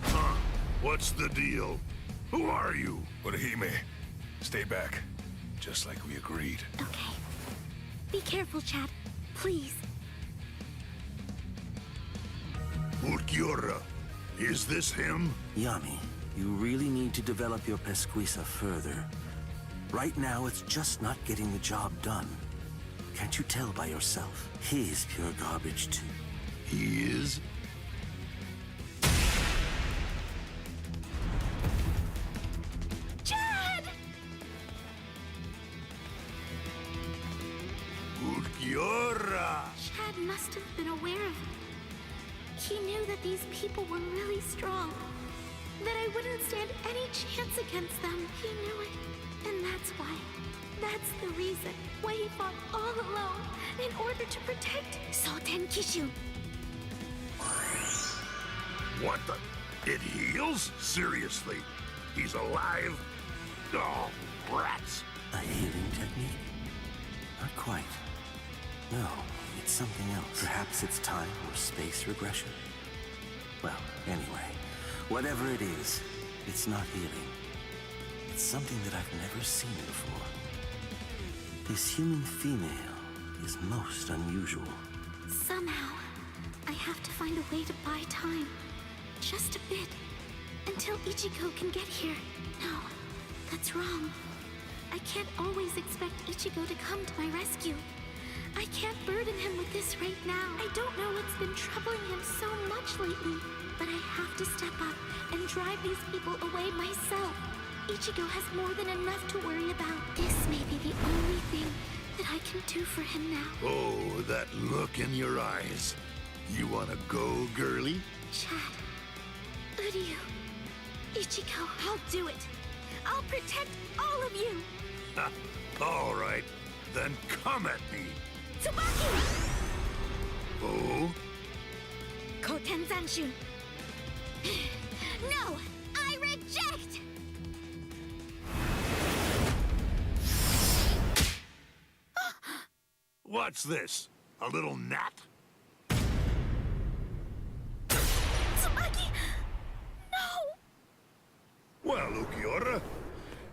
Huh? What's the deal? Who are you? Orihime, stay back. Just like we agreed. Okay. Be careful, Chad. Please. Ulquiorra, is this him? Yami, you really need to develop your pesquisa further. Right now, it's just not getting the job done. Can't you tell by yourself? He's pure garbage, too. He is? Chad! Ulquiorra! Chad must have been aware of it. He knew that these people were really strong. That I wouldn't stand any chance against them. He knew it. And that's why. That's the reason why he fought all alone in order to protect Sultan Kishu. What the? It heals? Seriously? He's alive? Oh, rats. A healing technique? Not quite. No, it's something else. Perhaps it's time or space regression? Well, anyway, whatever it is, it's not healing. It's something that I've never seen before. This human female is most unusual. Somehow, I have to find a way to buy time. Just a bit. Until Ichigo can get here. No, that's wrong. I can't always expect Ichigo to come to my rescue. I can't burden him with this right now. I don't know what's been troubling him so much lately, but I have to step up and drive these people away myself. Ichigo has more than enough to worry about. This may be the only thing that I can do for him now. Oh, that look in your eyes. You wanna go, girlie? Chad, Uryu, Ichigo, I'll do it. I'll protect all of you. All right, then come at me. Tsubaki! Oh? Koten Zanshun. No, I reject! What's this? A little gnat? Tsubaki! No! Well, Ulquiorra,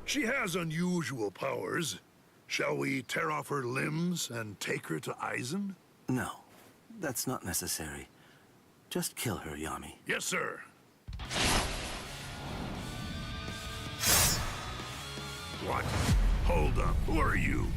she has unusual powers. Shall we tear off her limbs and take her to Aizen? No, that's not necessary. Just kill her, Yami. Yes, sir. What? Hold up. Who are you?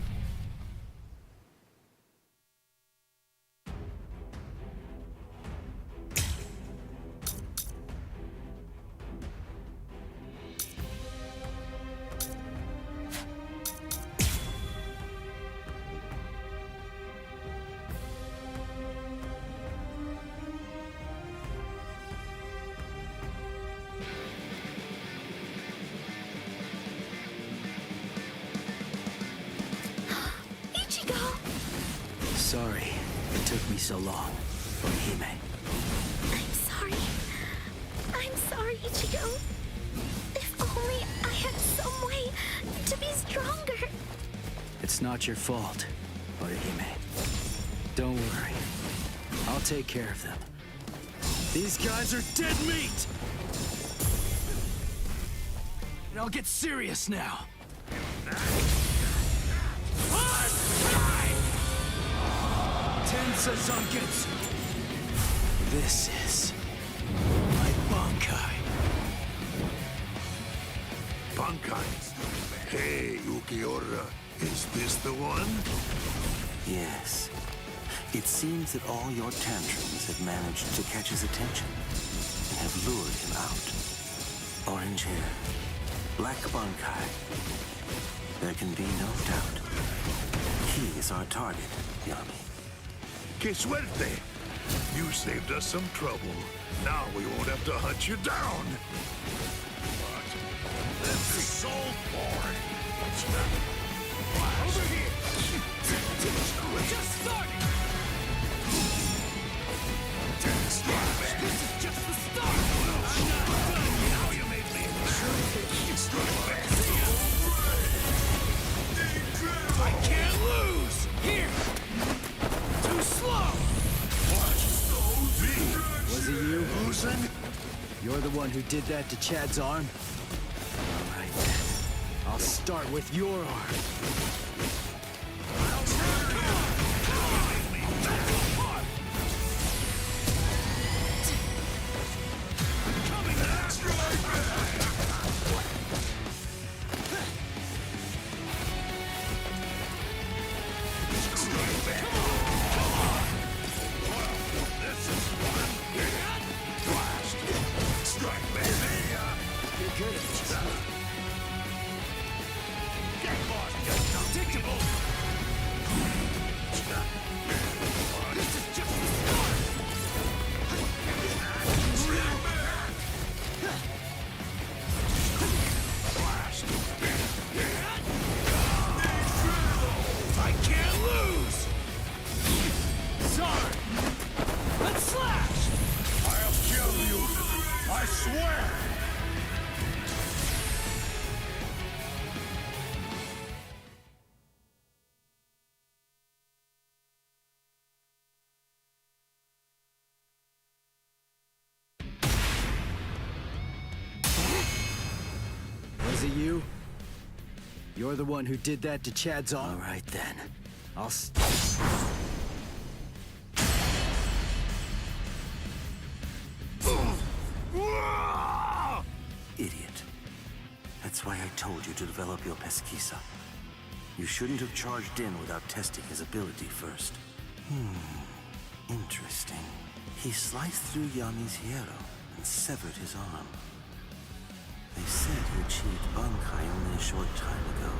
Sorry it took me so long, Orihime. I'm sorry. I'm sorry, Ichigo. If only I had some way to be stronger. It's not your fault, Orihime. Don't worry. I'll take care of them. These guys are dead meat! And I'll get serious now. Tensa Zangetsu. This is my Bankai. Bankai. Hey, Ulquiorra. Is this the one? Yes. It seems that all your tantrums have managed to catch his attention and have lured him out. Orange hair, black bankai. There can be no doubt. He is our target, Yami. Que suerte! You saved us some trouble. Now we won't have to hunt you down. But this is so boring. Over here! We're just starting! This is just the start! I'm not done yet! Now you made me I can't lose! Here! Too slow! Was it you? Losing? You're the one who did that to Chad's arm? All right, then. I'll start with your arm. Was it you? You're the one who did that to Chad's arm? All right, then. I'll Idiot. That's why I told you to develop your pesquisa. You shouldn't have charged in without testing his ability first. Interesting. He sliced through Yami's hierro and severed his arm. They said he achieved Bankai only a short time ago,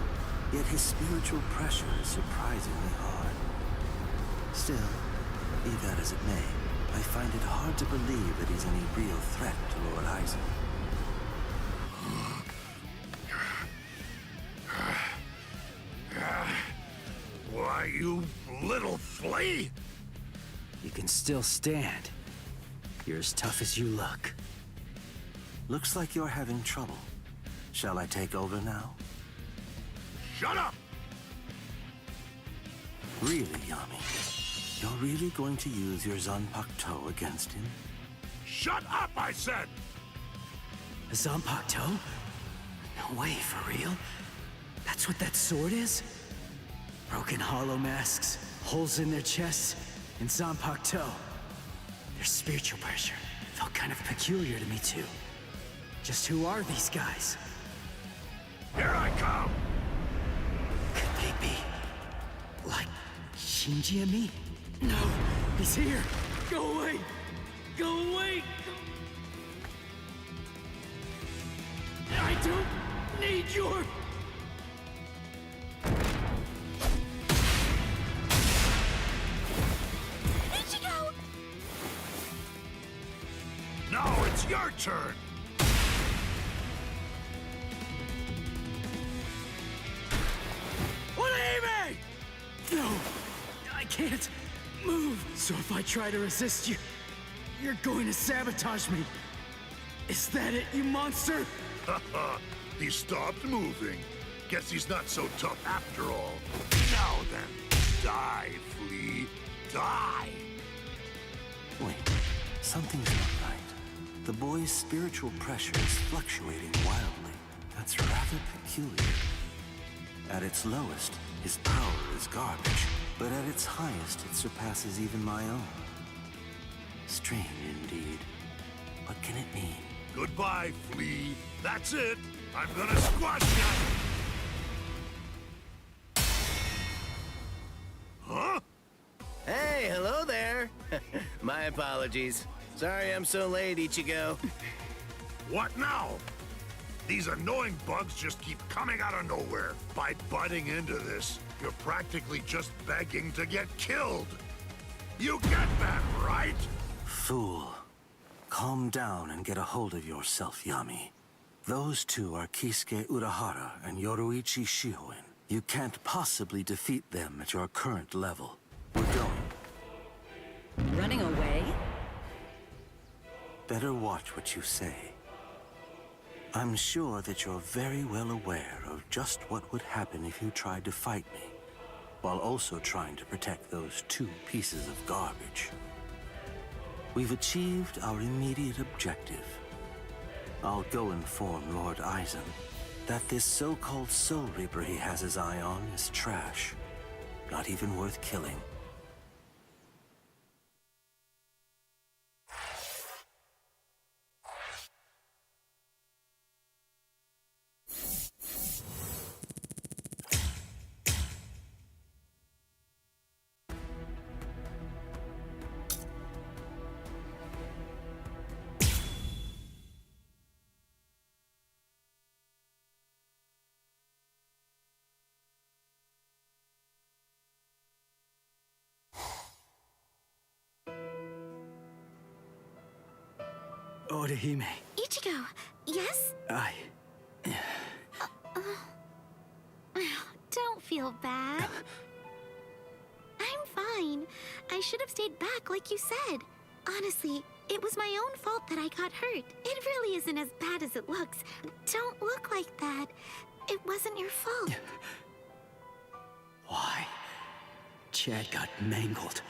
yet his spiritual pressure is surprisingly hard. Still, be that as it may, I find it hard to believe that he's any real threat to Lord Eisen. Why, you little flea! You can still stand. You're as tough as you look. Looks like you're having trouble. Shall I take over now? Shut up! Really, Yami? You're really going to use your Zanpakuto against him? Shut up, I said! A Zanpakuto? No way, for real? That's what that sword is? Broken hollow masks, holes in their chests, and Zanpakuto. Their spiritual pressure felt kind of peculiar to me, too. Just who are these guys? Here I come! Could they be... like... Shinji and me? No, he's here! Go away! Go away! I don't need your... Ichigo! Now it's your turn! No, I can't move. So if I try to resist you, you're going to sabotage me. Is that it, you monster? He stopped moving. Guess he's not so tough after all. Now then, die, flea. Die! Wait, something's not right. The boy's spiritual pressure is fluctuating wildly. That's rather peculiar. At its lowest, his power is garbage, but at its highest, it surpasses even my own. Strange indeed. What can it mean? Goodbye, flea. That's it. I'm gonna squash you. Hey, hello My apologies. Sorry I'm so late, Ichigo. What now? These annoying bugs just keep coming out of nowhere. By butting into this, you're practically just begging to get killed. You get that, right? Fool. Calm down and get a hold of yourself, Yami. Those two are Kisuke Urahara and Yoruichi Shihoin. You can't possibly defeat them at your current level. We're going. Running away? Better watch what you say. I'm sure that you're very well aware of just what would happen if you tried to fight me, while also trying to protect those two pieces of garbage. We've achieved our immediate objective. I'll go inform Lord Aizen that this so-called Soul Reaper he has his eye on is trash, not even worth killing. Orihime. Ichigo, yes? Don't feel bad. I'm fine. I should have stayed back like you said. Honestly, it was my own fault that I got hurt. It really isn't as bad as it looks. Don't look like that. It wasn't your fault. Why? Chad got mangled.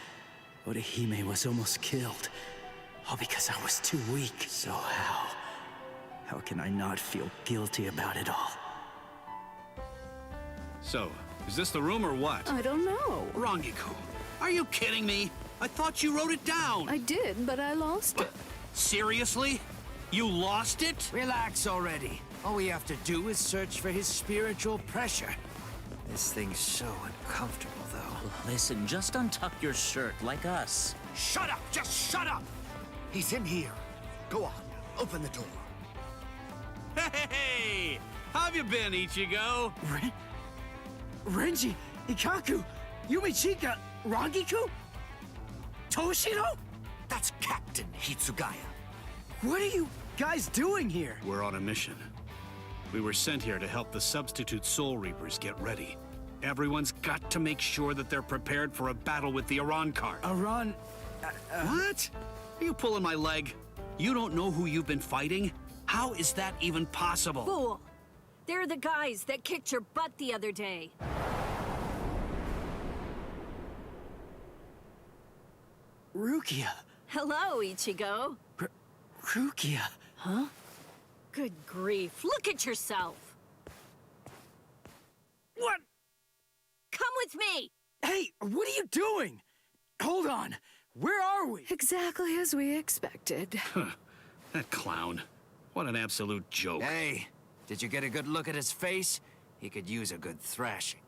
Orihime was almost killed. All because I was too weak. So how can I not feel guilty about it all? So, is this the room or what? I don't know. Rangiku, are you kidding me? I thought you wrote it down. I did, but I lost it. Seriously? You lost it? Relax already. All we have to do is search for his spiritual pressure. This thing's so uncomfortable, though. Listen, just untuck your shirt like us. Shut up! Just shut up! He's in here. Go on, open the door. Hey! How have you been, Ichigo? Renji, Ikaku, Yumichika, Rangiku? Toshiro? That's Captain Hitsugaya. What are you guys doing here? We're on a mission. We were sent here to help the substitute Soul Reapers get ready. Everyone's got to make sure that they're prepared for a battle with the Arankar. What? Are you pulling my leg? You don't know who you've been fighting? How is that even possible? Fool! They're the guys that kicked your butt the other day. Rukia. Hello, Ichigo. Rukia. Huh? Good grief. Look at yourself. What? Come with me! Hey, what are you doing? Hold on. Where are we? Exactly as we expected. That clown. What an absolute joke. Hey, did you get a good look at his face? He could use a good thrashing.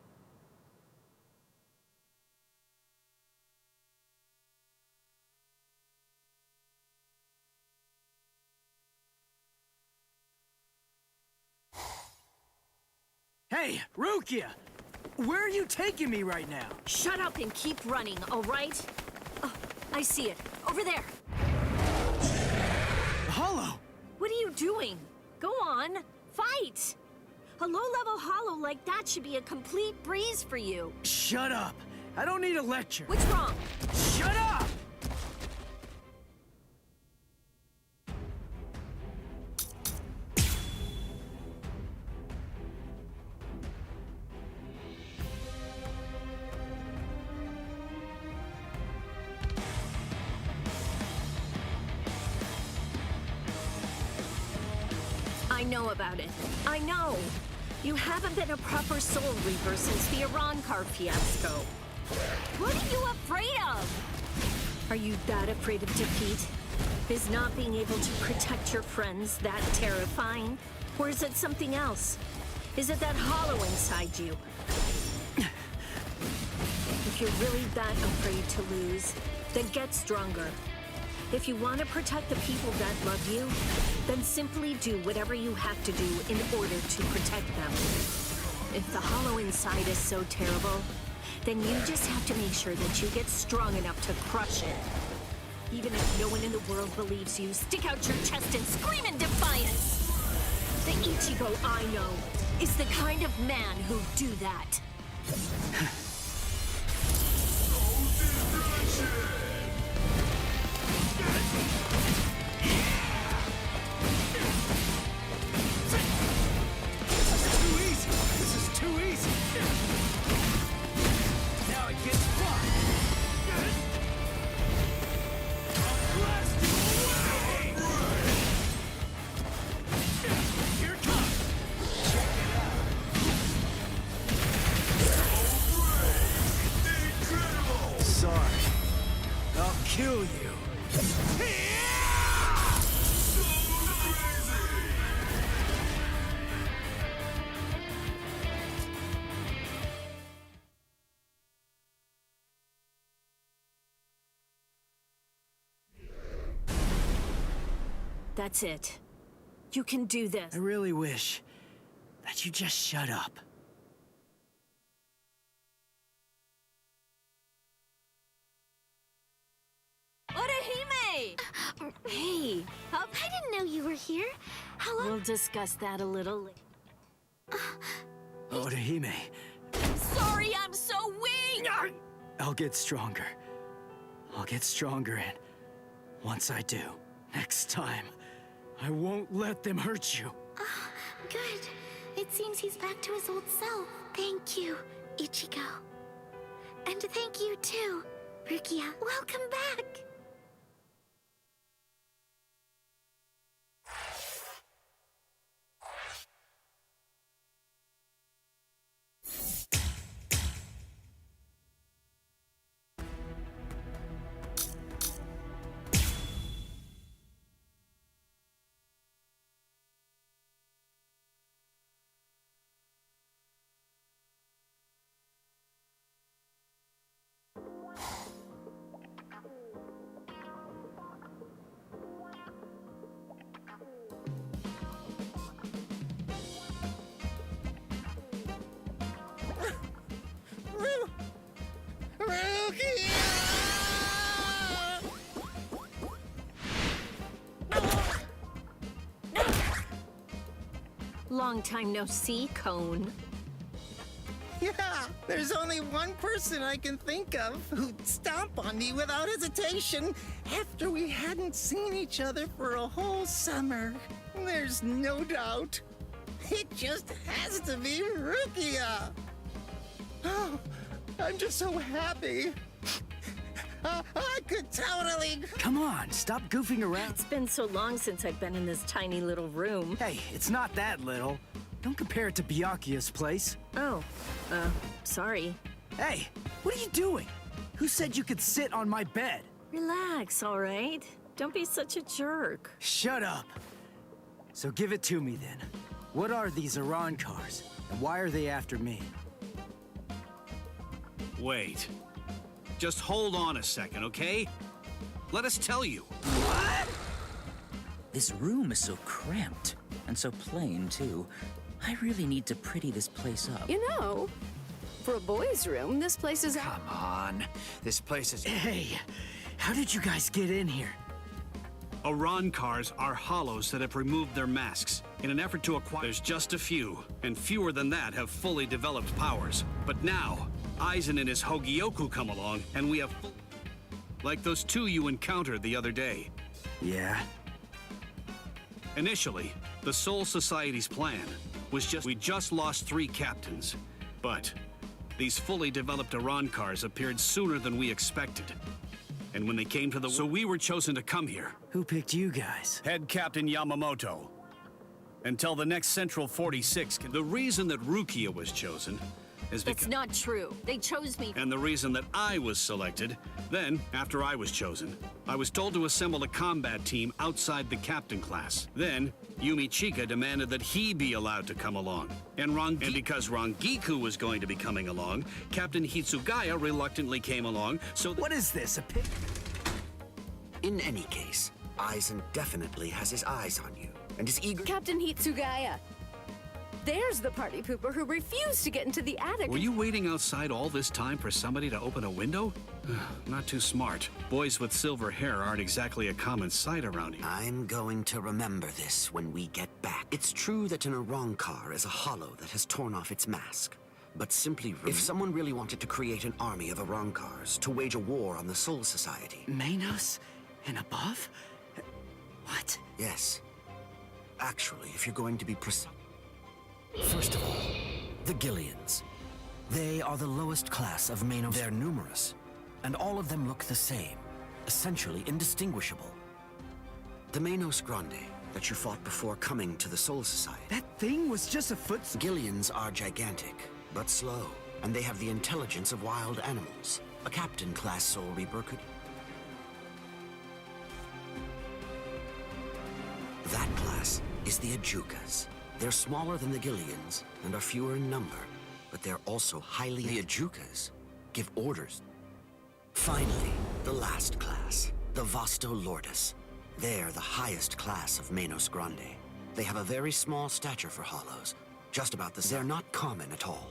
Hey, Rukia! Where are you taking me right now? Shut up and keep running, all right? Oh, I see it. Over there. Hollow! What are you doing? Go on. Fight! A low-level hollow like that should be a complete breeze for you. Shut up! I don't need a lecture. What's wrong? Shut up! I know about it. I know. You haven't been a proper Soul Reaper since the Arankar fiasco. What are you afraid of? Are you that afraid of defeat? Is not being able to protect your friends that terrifying? Or is it something else? Is it that hollow inside you? If you're really that afraid to lose, then get stronger. If you want to protect the people that love you, then simply do whatever you have to do in order to protect them. If the hollow inside is so terrible, then you just have to make sure that you get strong enough to crush it. Even if no one in the world believes you, stick out your chest and scream in defiance! The Ichigo I know is the kind of man who'd do that. This is too easy! Now it gets fun! I'll blast you away! Here it comes! Check it out! Incredible! Sorry. I'll kill you. That's it. You can do this. I really wish that you just shut up. Orihime! Hey, I didn't know you were here. How long? we'll discuss that a little later. Orihime, Sorry, I'm so weak! I'll get stronger. I'll get stronger, and once I do, next time, I won't let them hurt you. Good. It seems he's back to his old self. Thank you, Ichigo. And thank you too, Rukia. Welcome back. Long time no see, Cone. Yeah, there's only one person I can think of who'd stomp on me without hesitation after we hadn't seen each other for a whole summer. There's no doubt. It just has to be Rukia. Oh, I'm just so happy. I could totally... Come on, stop goofing around. It's been so long since I've been in this tiny little room. Hey, it's not that little. Don't compare it to Byakuya's place. Oh, sorry. Hey, what are you doing? Who said you could sit on my bed? Relax, all right? Don't be such a jerk. Shut up. So give it to me then. What are these Iran cars, and why are they after me? Wait. Just hold on a second, okay? Let us tell you. What? This room is so cramped, and so plain, too. I really need to pretty this place up. You know, for a boys' room, this place is... Come on. This place is... Hey, how did you guys get in here? Iran cars are hollows that have removed their masks. In an effort to acquire, there's just a few, and fewer than that have fully developed powers. But now, Aizen and his Hogyoku come along, and we have like those two you encountered the other day. Yeah? Initially, the Soul Society's plan was we just lost 3 captains. But these fully developed Iran cars appeared sooner than we expected. And when they came to so we were chosen to come here. Who picked you guys? Head Captain Yamamoto. Until the next Central 46 the reason that Rukia was chosen is because... That's not true. They chose me. And the reason that I was selected, then, after I was chosen, I was told to assemble a combat team outside the captain class. Then, Yumi Chika demanded that he be allowed to come along. And because Rangiku was going to be coming along, Captain Hitsugaya reluctantly came along, so... What is this, a pit? In any case, Aizen definitely has his eyes on you, and is eager— Captain Hitsugaya. There's the party pooper who refused to get into the attic. Were you waiting outside all this time for somebody to open a window? Not too smart. Boys with silver hair aren't exactly a common sight around here. I'm going to remember this when we get back. It's true that an Arankar is a hollow that has torn off its mask. But simply, if someone really wanted to create an army of Arankars to wage a war on the Soul Society— Manos and above? What? Yes. Actually, if you're going to be precise— First of all, the Gillians. They are the lowest class of Manos. They're numerous, and all of them look the same, essentially indistinguishable. The Manos Grande that you fought before coming to the Soul Society— That thing was just a foot— Gillians are gigantic, but slow, and they have the intelligence of wild animals. A captain-class Soul Reaper could— That class is the Ajukas. They're smaller than the Gillians and are fewer in number, but they're also highly— The Ajukas give orders. Finally, the last class, the Vasto Lordis. They're the highest class of Manos Grande. They have a very small stature for hollows, just about the same. They're not common at all.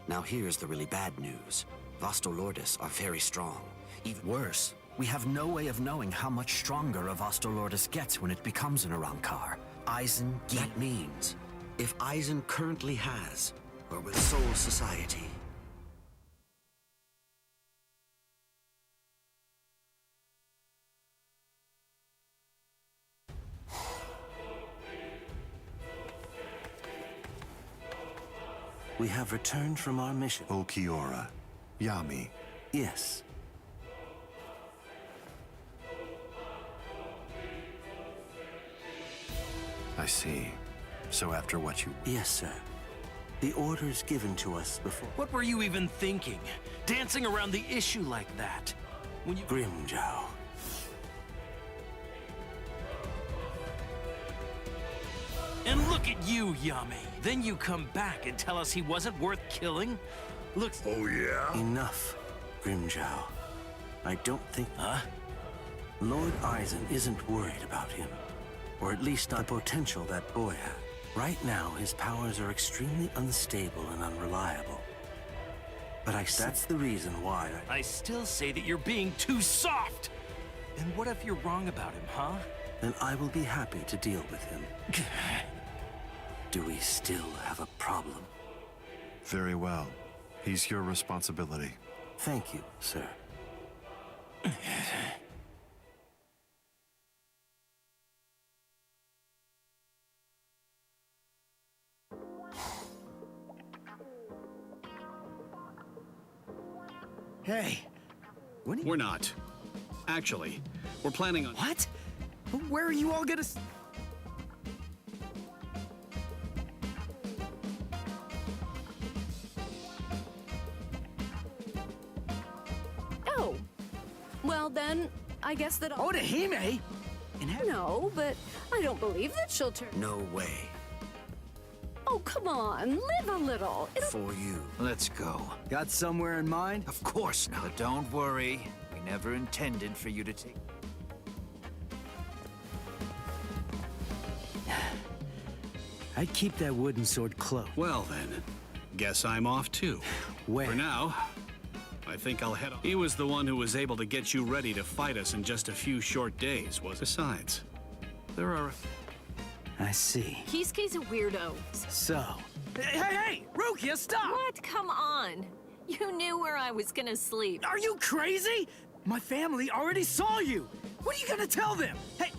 Now here's the really bad news. Vasto Lordis are very strong. Even worse, we have no way of knowing how much stronger a Vasto Lordis gets when it becomes an Arankar. Aizen, that means, if Aizen currently has, or with Soul Society— We have returned from our mission. Ulquiorra. Yami. Yes. I see. So after what you— Yes, sir. The orders given to us before— What were you even thinking? Dancing around the issue like that? When you— Grimjow. And look at you, Yami. Then you come back and tell us he wasn't worth killing? Looks— Oh, yeah? Enough, Grimjow. I don't think— Huh? Lord Aizen isn't worried about him. Or at least not the potential that boy had. Right now, his powers are extremely unstable and unreliable. But that's the reason why I still say that you're being too soft! And what if you're wrong about him, huh? Then I will be happy to deal with him. Do we still have a problem? Very well. He's your responsibility. Thank you, sir. Hey, We're not. Actually, we're planning on— What? Where are you all gonna— Oh. Well then, I guess that I'll— Odahime? No, but I don't believe that she'll turn— No way. Oh, come on, live a little. For you. Let's go. Got somewhere in mind? Of course not. But don't worry. We never intended for you to take— I'd keep that wooden sword close. Well then, guess I'm off too. Where? For now, I think I'll head on. He was the one who was able to get you ready to fight us in just a few short days, was— Besides, there are— I see. Kisuke's a weirdo. So. Hey! Rukia, stop! What? Come on. You knew where I was gonna sleep. Are you crazy? My family already saw you. What are you gonna tell them? Hey!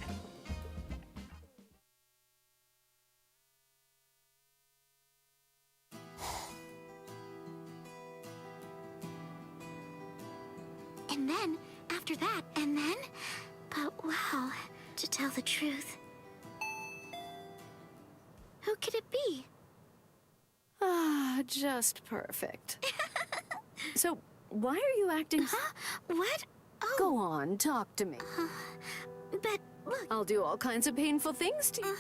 And then, after that, and then... But wow, to tell the truth... Who could it be? Ah, just perfect. So, why are you acting— Huh? What? Oh. Go on, talk to me. But look... I'll do all kinds of painful things to you.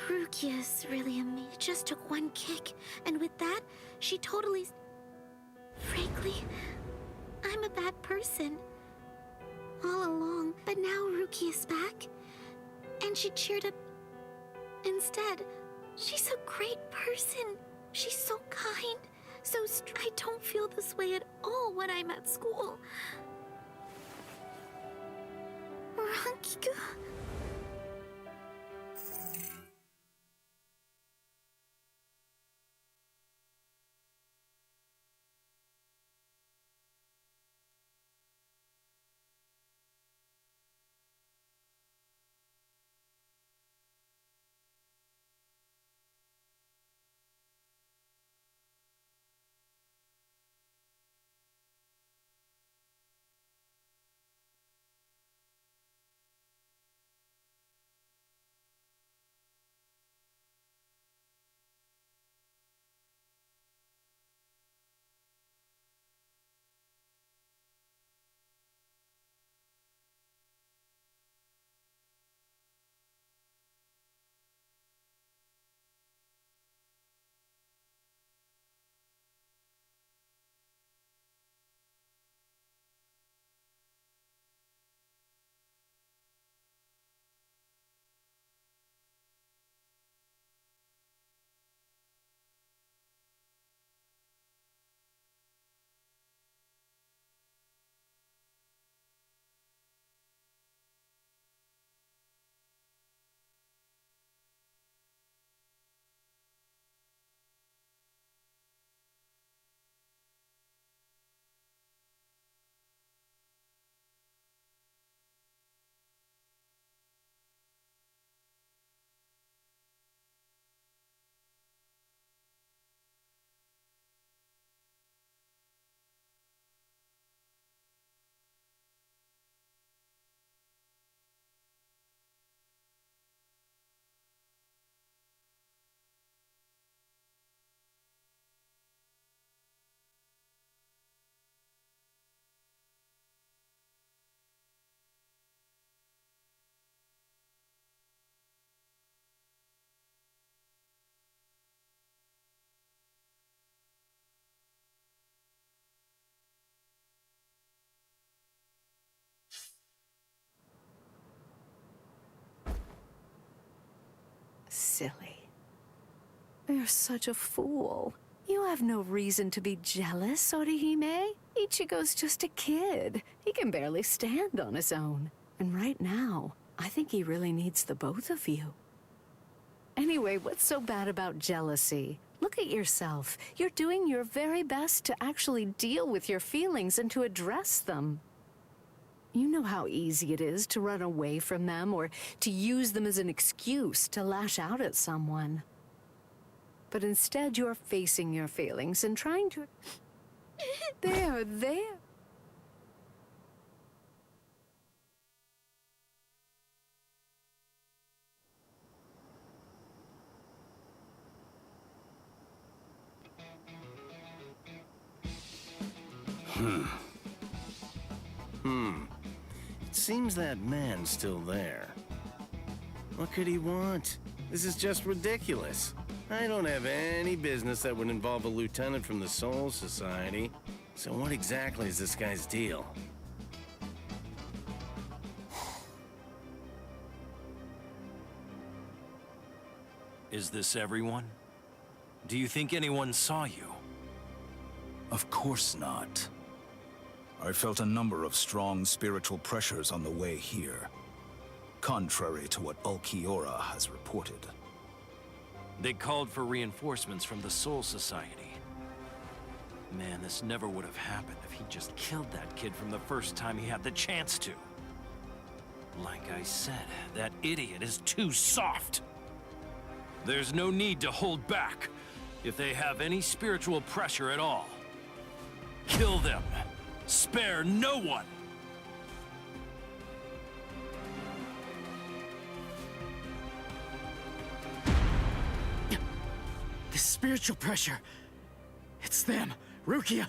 Rukia's really a me. Just took one kick, and with that, she totally... Frankly, I'm a bad person. all along. But now Ruki is back, and she cheered up instead. She's a great person. She's so kind, I don't feel this way at all when I'm at school. Rankiku. Silly. You're such a fool. You have no reason to be jealous, Orihime. Ichigo's just a kid. He can barely stand on his own. And right now, I think he really needs the both of you. Anyway, what's so bad about jealousy? Look at yourself. You're doing your very best to actually deal with your feelings and to address them. You know how easy it is to run away from them or to use them as an excuse to lash out at someone. But instead, you're facing your feelings and trying to... There. It seems that man's still there. What could he want? This is just ridiculous. I don't have any business that would involve a lieutenant from the Soul Society. So what exactly is this guy's deal? Is this everyone? Do you think anyone saw you? Of course not. I felt a number of strong spiritual pressures on the way here, contrary to what Ulquiorra has reported. They called for reinforcements from the Soul Society. Man, this never would have happened if he just killed that kid from the first time he had the chance to. Like I said, that idiot is too soft. There's no need to hold back. If they have any spiritual pressure at all, kill them. Spare no one. The spiritual pressure. It's them, Rukia.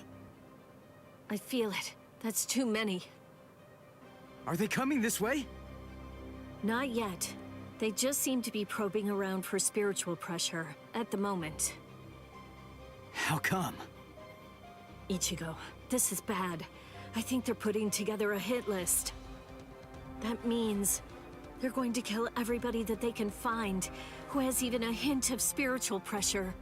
I feel it. That's too many. Are they coming this way? Not yet. They just seem to be probing around for spiritual pressure at the moment. How come? Ichigo, this is bad. I think they're putting together a hit list. That means they're going to kill everybody that they can find who has even a hint of spiritual pressure.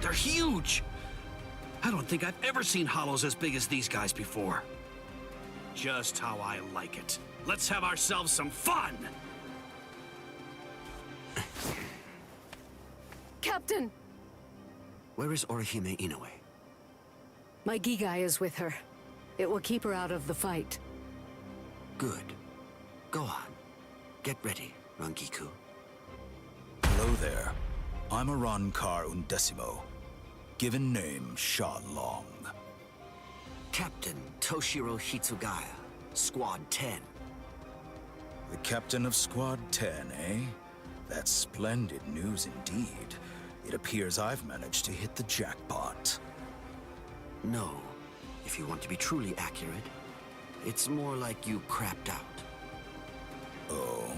They're huge! I don't think I've ever seen hollows as big as these guys before. Just how I like it. Let's have ourselves some fun! Captain! Where is Orihime Inoue? My Gigai is with her. It will keep her out of the fight. Good. Go on. Get ready, Rangiku. Hello there. I'm Arankar Undecimo. Given name, Sha Long. Captain Toshiro Hitsugaya, Squad 10. The captain of Squad 10, eh? That's splendid news indeed. It appears I've managed to hit the jackpot. No. If you want to be truly accurate, it's more like you crapped out. Oh?